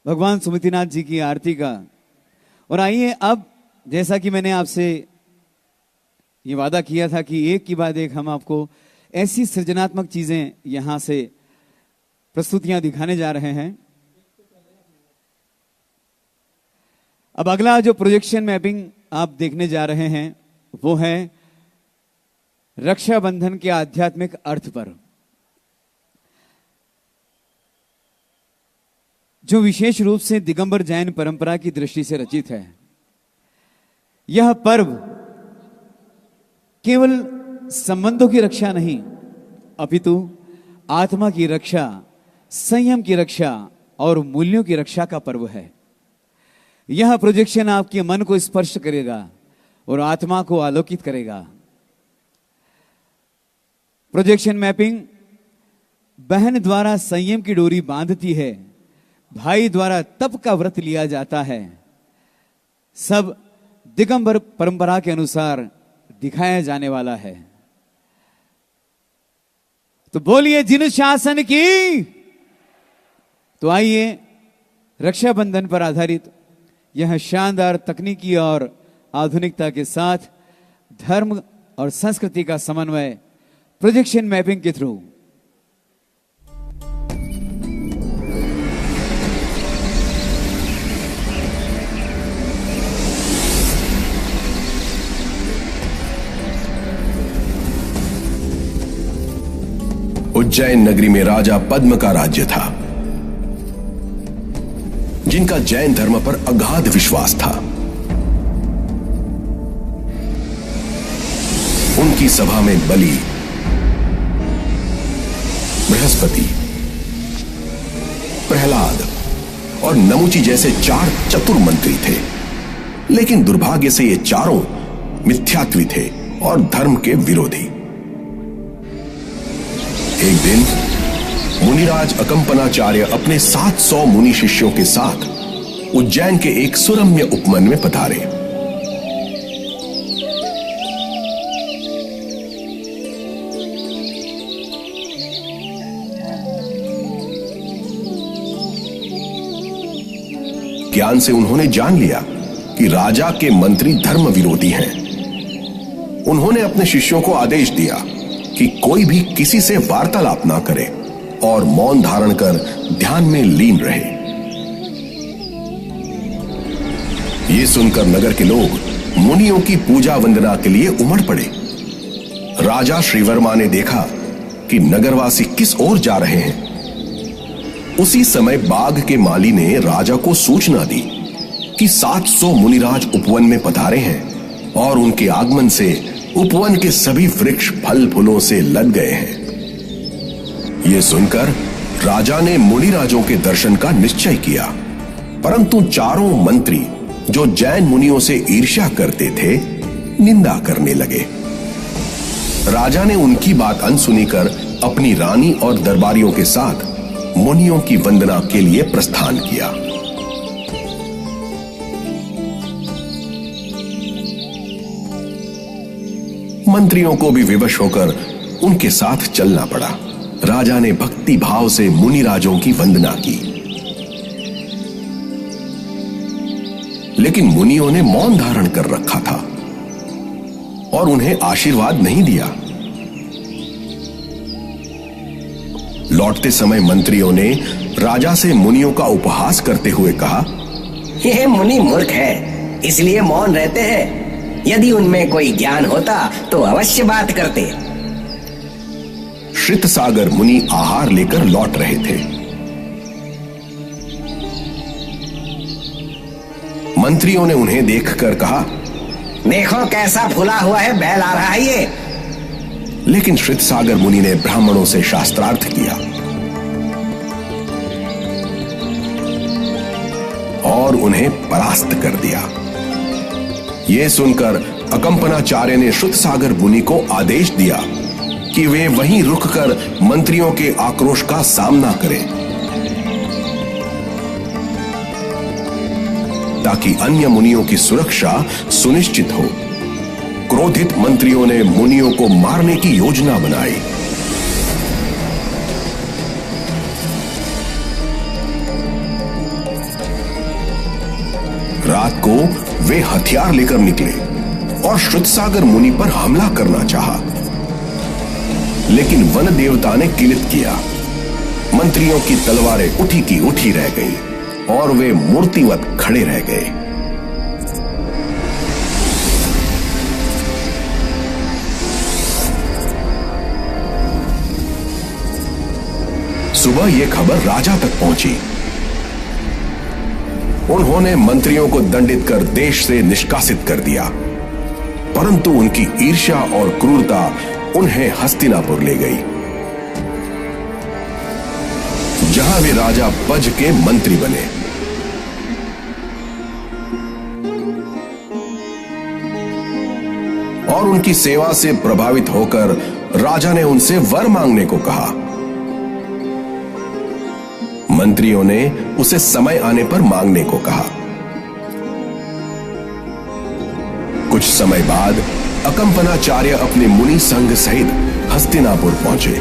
भगवान सुमितिनाथ जी की आरती का। और आइए अब, जैसा कि मैंने आपसे ये वादा किया था कि एक के बाद एक हम आपको ऐसी सृजनात्मक चीजें यहां से प्रस्तुतियां दिखाने जा रहे हैं। अब अगला जो प्रोजेक्शन मैपिंग आप देखने जा रहे हैं वो है रक्षाबंधन के आध्यात्मिक अर्थ पर, जो विशेष रूप से दिगंबर जैन परंपरा की दृष्टि से रचित है। यह पर्व केवल संबंधों की रक्षा नहीं, अपितु आत्मा की रक्षा, संयम की रक्षा और मूल्यों की रक्षा का पर्व है। यह प्रोजेक्शन आपके मन को स्पर्श करेगा और आत्मा को आलोकित करेगा। प्रोजेक्शन मैपिंग बहन द्वारा संयम की डोरी बांधती है, भाई द्वारा तप का व्रत लिया जाता है। सब दिगंबर परंपरा के अनुसार दिखाया जाने वाला है। तो बोलिए जिन शासन की। तो आइए रक्षाबंधन पर आधारित यह शानदार तकनीकी और आधुनिकता के साथ धर्म और संस्कृति का समन्वय प्रोजेक्शन मैपिंग के थ्रू उज्जैन नगरी में राजा पद्म का राज्य था, जिनका जैन धर्म पर अगाध विश्वास था। उनकी सभा में बलि, बृहस्पति, प्रहलाद और नमुची जैसे 4 चतुर मंत्री थे। लेकिन दुर्भाग्य से ये चारों मिथ्यात्वी थे और धर्म के विरोधी। एक दिन मुनिराज अकंपनाचार्य अपने 700 मुनि शिष्यों के साथ उज्जैन के एक सुरम्य उपवन में पधारे। ज्ञान से उन्होंने जान लिया कि राजा के मंत्री धर्म विरोधी हैं। उन्होंने अपने शिष्यों को आदेश दिया कि कोई भी किसी से वार्तालाप ना करे और मौन धारण कर ध्यान में लीन रहे। ये सुनकर नगर के लोग मुनियों की पूजा वंदना के लिए उमड़ पड़े। राजा श्रीवर्मा ने देखा कि नगरवासी किस ओर जा रहे हैं। उसी समय बाग के माली ने राजा को सूचना दी कि 700 मुनिराज उपवन में पधारे हैं और उनके आगमन से उपवन के सभी वृक्ष फल फूलों से लद गए हैं। यह सुनकर राजा ने मुनिराजों के दर्शन का निश्चय किया, परंतु चारों मंत्री जो जैन मुनियों से ईर्ष्या करते थे, निंदा करने लगे। राजा ने उनकी बात अनसुनी कर अपनी रानी और दरबारियों के साथ मुनियों की वंदना के लिए प्रस्थान किया। मंत्रियों को भी विवश होकर उनके साथ चलना पड़ा। राजा ने भक्ति भाव से मुनिराजों की वंदना की, लेकिन मुनियों ने मौन धारण कर रखा था और उन्हें आशीर्वाद नहीं दिया। लौटते समय मंत्रियों ने राजा से मुनियों का उपहास करते हुए कहा, यह मुनि मूर्ख है, इसलिए मौन रहते हैं। यदि उनमें कोई ज्ञान होता तो अवश्य बात करते। श्रितसागर मुनि आहार लेकर लौट रहे थे। मंत्रियों ने उन्हें देखकर कहा, देखो कैसा फूला हुआ है, बैल आ रहा है ये। लेकिन श्रितसागर मुनि ने ब्राह्मणों से शास्त्रार्थ किया और उन्हें परास्त कर दिया। यह सुनकर अकंपनाचार्य ने श्रुतसागर मुनि को आदेश दिया कि वे वहीं रुककर मंत्रियों के आक्रोश का सामना करें, ताकि अन्य मुनियों की सुरक्षा सुनिश्चित हो। क्रोधित मंत्रियों ने मुनियों को मारने की योजना बनाई। रात को वे हथियार लेकर निकले और श्रुतसागर मुनि पर हमला करना चाहा, लेकिन वन देवता ने किलित किया। मंत्रियों की तलवारें उठी की उठी रह गईं और वे मूर्तिवत खड़े रह गए। सुबह यह खबर राजा तक पहुंची। उन्होंने मंत्रियों को दंडित कर देश से निष्कासित कर दिया, परंतु उनकी ईर्ष्या और क्रूरता उन्हें हस्तिनापुर ले गई, जहां वे राजा पज के मंत्री बने। और उनकी सेवा से प्रभावित होकर राजा ने उनसे वर मांगने को कहा। मंत्रियों ने उसे समय आने पर मांगने को कहा। कुछ समय बाद अकंपनाचार्य अपने मुनि संघ सहित हस्तिनापुर पहुंचे।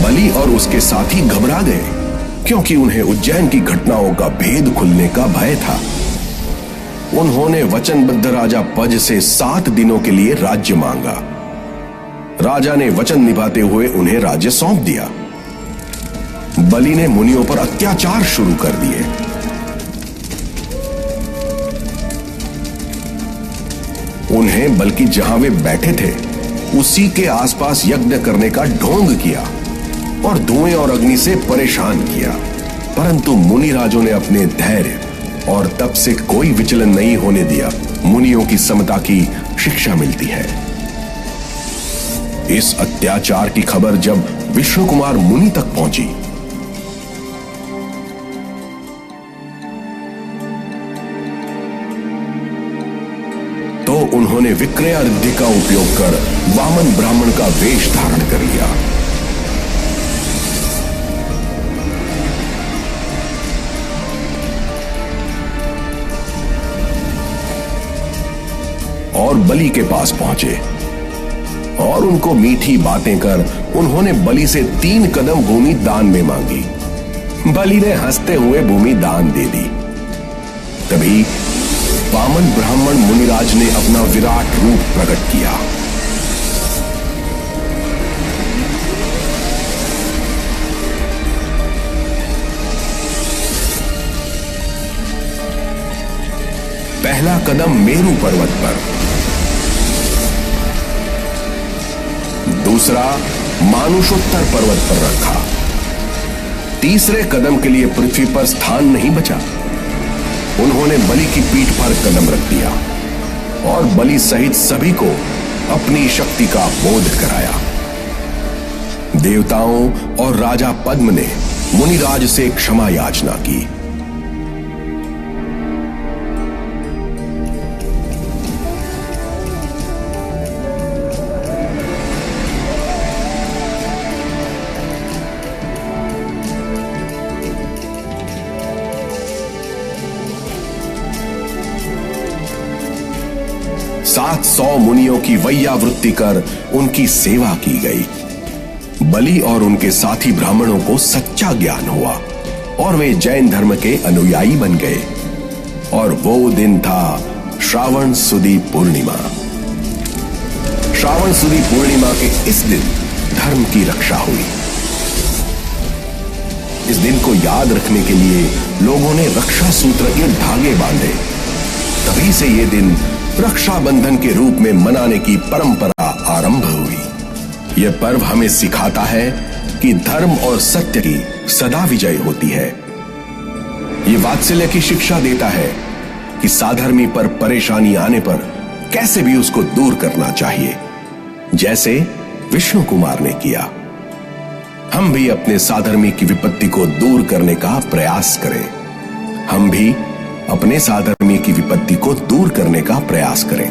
बलि और उसके साथी घबरा गए, क्योंकि उन्हें उज्जैन की घटनाओं का भेद खुलने का भय था। उन्होंने वचनबद्ध राजा पज से 7 दिनों के लिए राज्य मांगा। राजा ने वचन निभाते हुए उन्हें राज्य सौंप दिया। बलि ने मुनियों पर अत्याचार शुरू कर दिए। उन्हें बल्कि जहां वे बैठे थे उसी के आसपास यज्ञ करने का ढोंग किया और धुएं और अग्नि से परेशान किया, परंतु मुनिराजों ने अपने धैर्य और तप से कोई विचलन नहीं होने दिया। मुनियों की समता की शिक्षा मिलती है। इस अत्याचार की खबर जब विष्णु कुमार मुनि तक पहुंची तो उन्होंने विक्रया रिद्धि का उपयोग कर वामन ब्राह्मण का वेश धारण कर लिया। और बलि के पास पहुंचे और उनको मीठी बातें कर उन्होंने बलि से 3 कदम भूमि दान में मांगी। बलि ने हंसते हुए भूमि दान दे दी। तभी वामन ब्राह्मण मुनिराज ने अपना विराट रूप प्रकट किया। पहला कदम मेरू पर्वत पर, दूसरा मानुषोत्तर पर्वत पर रखा। तीसरे कदम के लिए पृथ्वी पर स्थान नहीं बचा। उन्होंने बलि की पीठ पर कदम रख दिया और बलि सहित सभी को अपनी शक्ति का बोध कराया। देवताओं और राजा पद्म ने मुनिराज से क्षमा याचना की। सात 100 मुनियों की वैयावृत्ति कर उनकी सेवा की गई। बलि और उनके साथी ब्राह्मणों को सच्चा ज्ञान हुआ और वे जैन धर्म के अनुयायी बन गए। और वो दिन था श्रावण सुदी पूर्णिमा। श्रावण सुदी पूर्णिमा के इस दिन धर्म की रक्षा हुई। इस दिन को याद रखने के लिए लोगों ने रक्षा सूत्र के धागे बांधे। तभी से ये दिन रक्षाबंधन के रूप में मनाने की परंपरा आरंभ हुई। यह पर्व हमें सिखाता है कि धर्म और सत्य की सदा विजय होती है। यह वात्सल्य की शिक्षा देता है कि साधर्मी पर परेशानी आने पर कैसे भी उसको दूर करना चाहिए, जैसे विष्णु कुमार ने किया। हम भी अपने साधर्मी की विपत्ति को दूर करने का प्रयास करें। हम भी अपने साधर्मी की विपत्ति को दूर करने का प्रयास करें।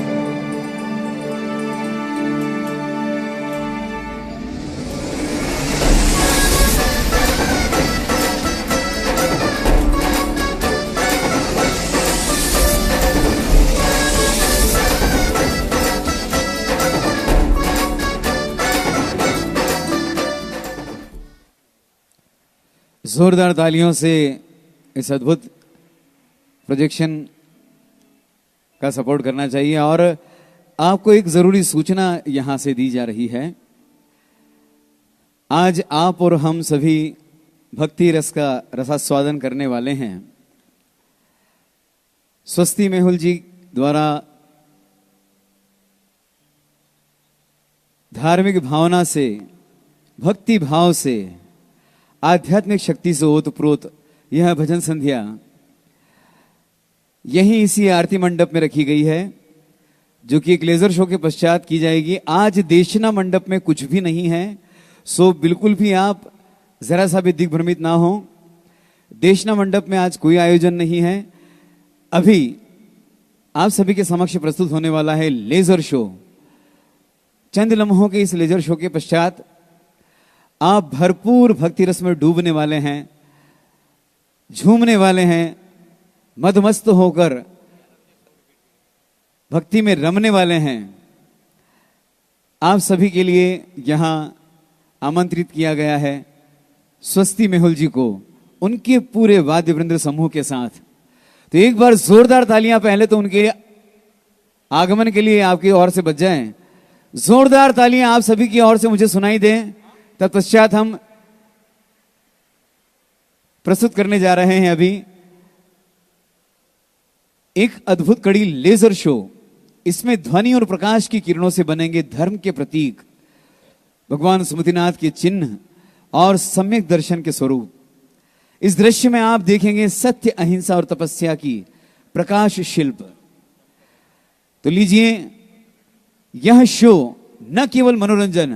जोरदार तालियों से इस अद्भुत प्रोजेक्शन का सपोर्ट करना चाहिए। और आपको एक जरूरी सूचना यहां से दी जा रही है। आज आप और हम सभी भक्ति रस का रसास्वादन करने वाले हैं। स्वस्ति मेहुल जी द्वारा धार्मिक भावना से, भक्ति भाव से, आध्यात्मिक शक्ति से ओतप्रोत यह भजन संध्या यही इसी आरती मंडप में रखी गई है, जो कि एक लेजर शो के पश्चात की जाएगी। आज देशना मंडप में कुछ भी नहीं है, सो बिल्कुल भी आप जरा सा भी दिग्भ्रमित ना हो। देशना मंडप में आज कोई आयोजन नहीं है। अभी आप सभी के समक्ष प्रस्तुत होने वाला है लेजर शो। चंद लम्हों के इस लेजर शो के पश्चात आप भरपूर भक्ति रस में डूबने वाले हैं, झूमने वाले हैं, मदमस्त होकर भक्ति में रमने वाले हैं। आप सभी के लिए यहां आमंत्रित किया गया है स्वस्ति मेहुल जी को, उनके पूरे वाद्य वृंद समूह के साथ। तो एक बार जोरदार तालियां पहले तो उनके आगमन के लिए आपकी ओर से बज जाएं। जोरदार तालियां आप सभी की ओर से मुझे सुनाई दें। तत्पश्चात हम प्रस्तुत करने जा रहे हैं अभी एक अद्भुत कड़ी लेजर शो। इसमें ध्वनि और प्रकाश की किरणों से बनेंगे धर्म के प्रतीक, भगवान सुमतिनाथ के चिन्ह और सम्यक दर्शन के स्वरूप। इस दृश्य में आप देखेंगे सत्य, अहिंसा और तपस्या की प्रकाश शिल्प। तो लीजिए, यह शो न केवल मनोरंजन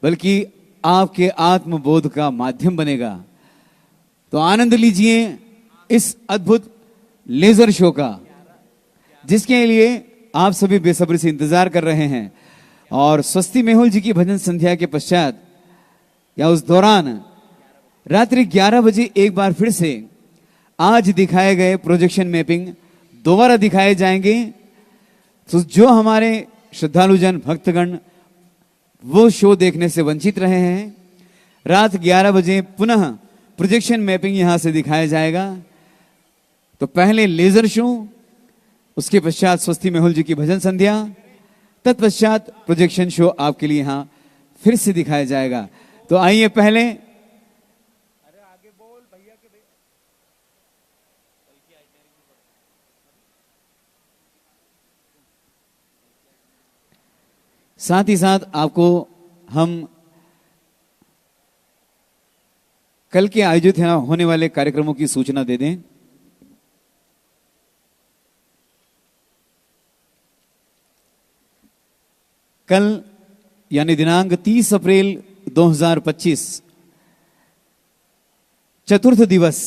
बल्कि आपके आत्मबोध का माध्यम बनेगा। तो आनंद लीजिए इस अद्भुत लेजर शो का, जिसके लिए आप सभी बेसब्री से इंतजार कर रहे हैं। और स्वस्ति मेहुल जी की भजन संध्या के पश्चात या उस दौरान रात्रि 11 बजे एक बार फिर से आज दिखाए गए प्रोजेक्शन मैपिंग दोबारा दिखाए जाएंगे। तो जो हमारे श्रद्धालुजन भक्तगण वो शो देखने से वंचित रहे हैं, रात 11 बजे पुनः प्रोजेक्शन मैपिंग यहां से दिखाया जाएगा। तो पहले लेजर शो, उसके पश्चात स्वस्ति मेहुल जी की भजन संध्या, तत्पश्चात प्रोजेक्शन शो आपके लिए यहां फिर से दिखाया जाएगा। तो आइए पहले साथ ही साथ आपको हम कल के आयोजित होने वाले कार्यक्रमों की सूचना दे दें। कल यानी दिनांक 30 अप्रैल 2025 चतुर्थ दिवस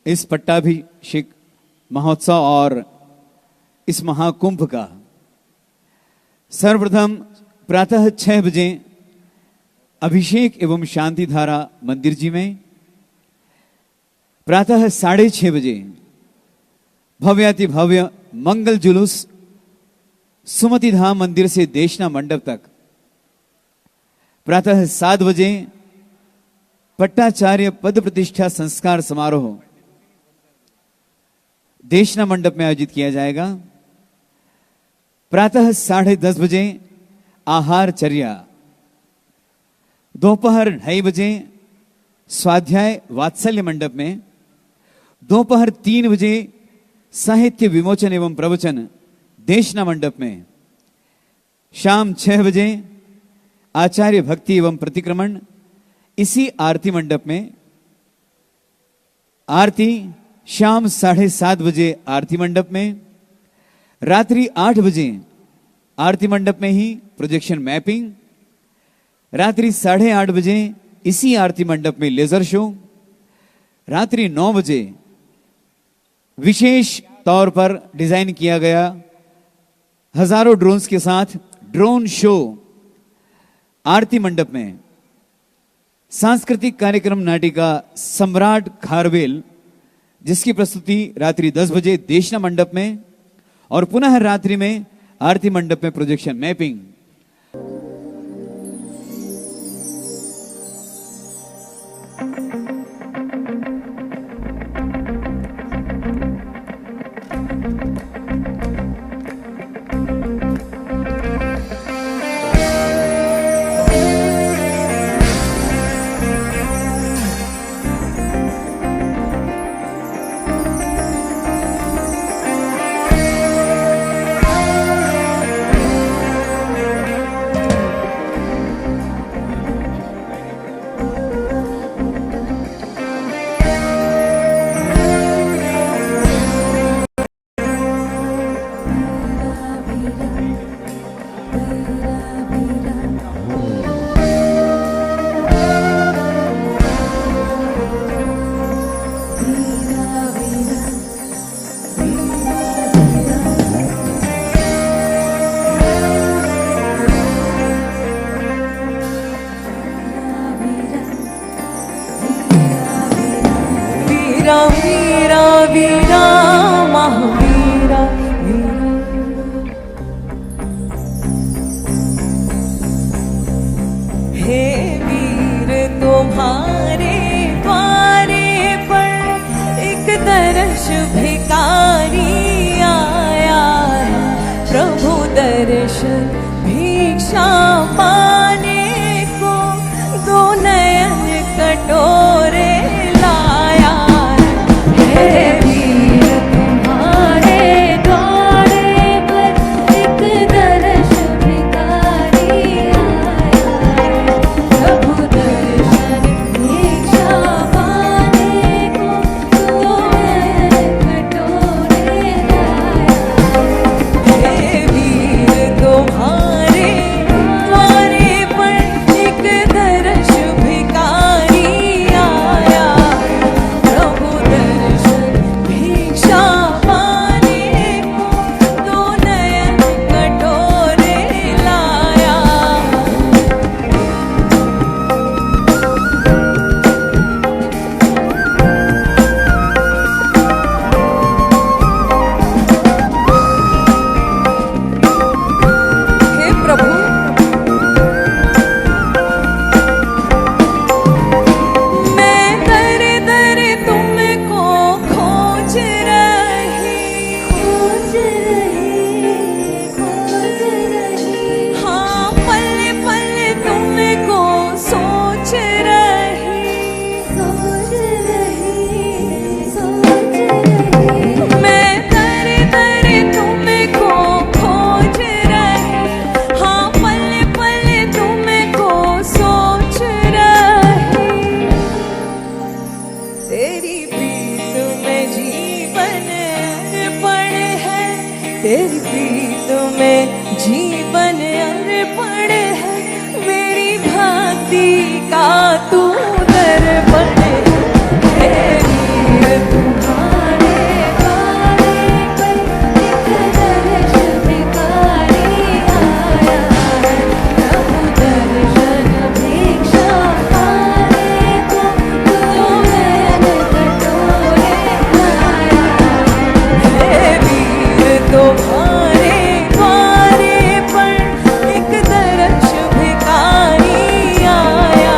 इस पट्टाभिषेक महोत्सव और इस महाकुंभ का सर्वप्रथम प्रातः 6 बजे अभिषेक एवं शांति धारा मंदिर जी में, प्रातः 6:30 बजे भव्याति भव्य मंगल जुलूस सुमति धाम मंदिर से देशना मंडप तक, प्रातः 7 बजे पट्टाचार्य पद प्रतिष्ठा संस्कार समारोह देशना मंडप में आयोजित किया जाएगा। प्रातः 10:30 बजे आहार चर्या, दोपहर 2:30 बजे स्वाध्याय वात्सल्य मंडप में, दोपहर 3 बजे साहित्य विमोचन एवं प्रवचन देशना मंडप में, शाम 6 बजे आचार्य भक्ति एवं प्रतिक्रमण इसी आरती मंडप में, आरती शाम 7:30 बजे आरती मंडप में, रात्रि 8 बजे आरती मंडप में ही प्रोजेक्शन मैपिंग, रात्रि 8:30 बजे इसी आरती मंडप में लेजर शो, रात्रि 9 बजे विशेष तौर पर डिजाइन किया गया हजारों ड्रोन्स के साथ ड्रोन शो आरती मंडप में, सांस्कृतिक कार्यक्रम नाटिका सम्राट खारवेल जिसकी प्रस्तुति रात्रि 10 बजे देशना मंडप में और पुनः रात्रि में आरती मंडप में प्रोजेक्शन मैपिंग। वीरा वीरा महावीरा हे वीर तुम्हारे द्वारे पर एक दर्श भिकारी आया है, प्रभु दर्शन भिक्षा पाने को दो नयन कटोरे कटोरे तू दर्पण है वीर तुम्हारे द्वारे पर एक दर्श भिखारी आया है प्रभु दर्शन भिक्षा पाने को तू नैन कटोरे आया है वीर तुम्हारे द्वारे पर एक दर्श भिखारी आया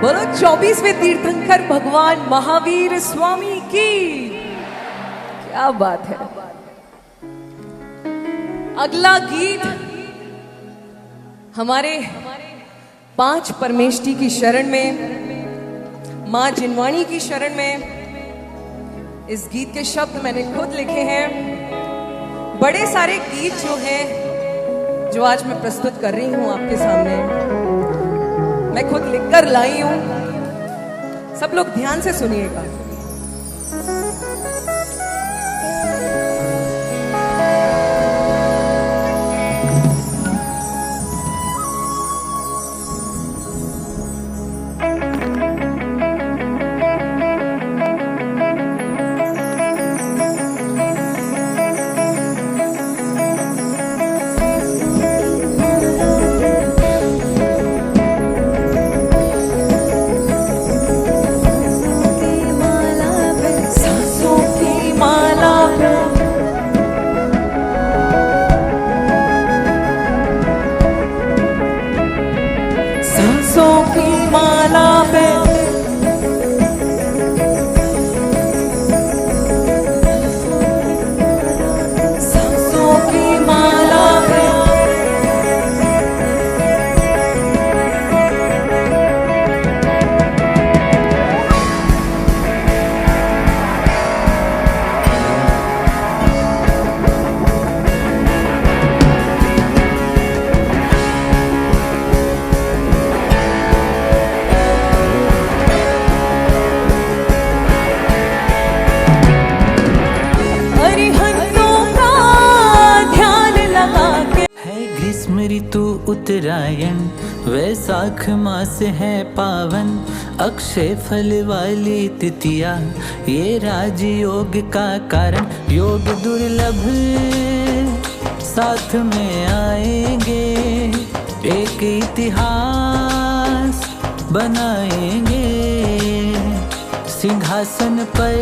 बोलो 24वें तीर्थंकर भगवान महावीर स्वामी की। क्या बात है। अगला गीत हमारे 5 परमेष्ठी की शरण में, मां जिनवाणी की शरण में। इस गीत के शब्द मैंने खुद लिखे हैं। बड़े सारे गीत जो हैं, जो आज मैं प्रस्तुत कर रही हूं आपके सामने, मैं खुद लिखकर लाई हूं। सब लोग ध्यान से सुनिएगा। उत्तरायण वैसाख मास है पावन, अक्षय फल वाली तिथिया ये राजयोग का कारण। योग दुर्लभ साथ में आएंगे, एक इतिहास बनाएंगे। सिंहासन पर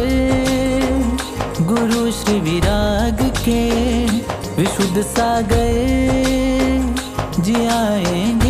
गुरु श्री विराग के, विशुद्ध सागर जी आएंगे।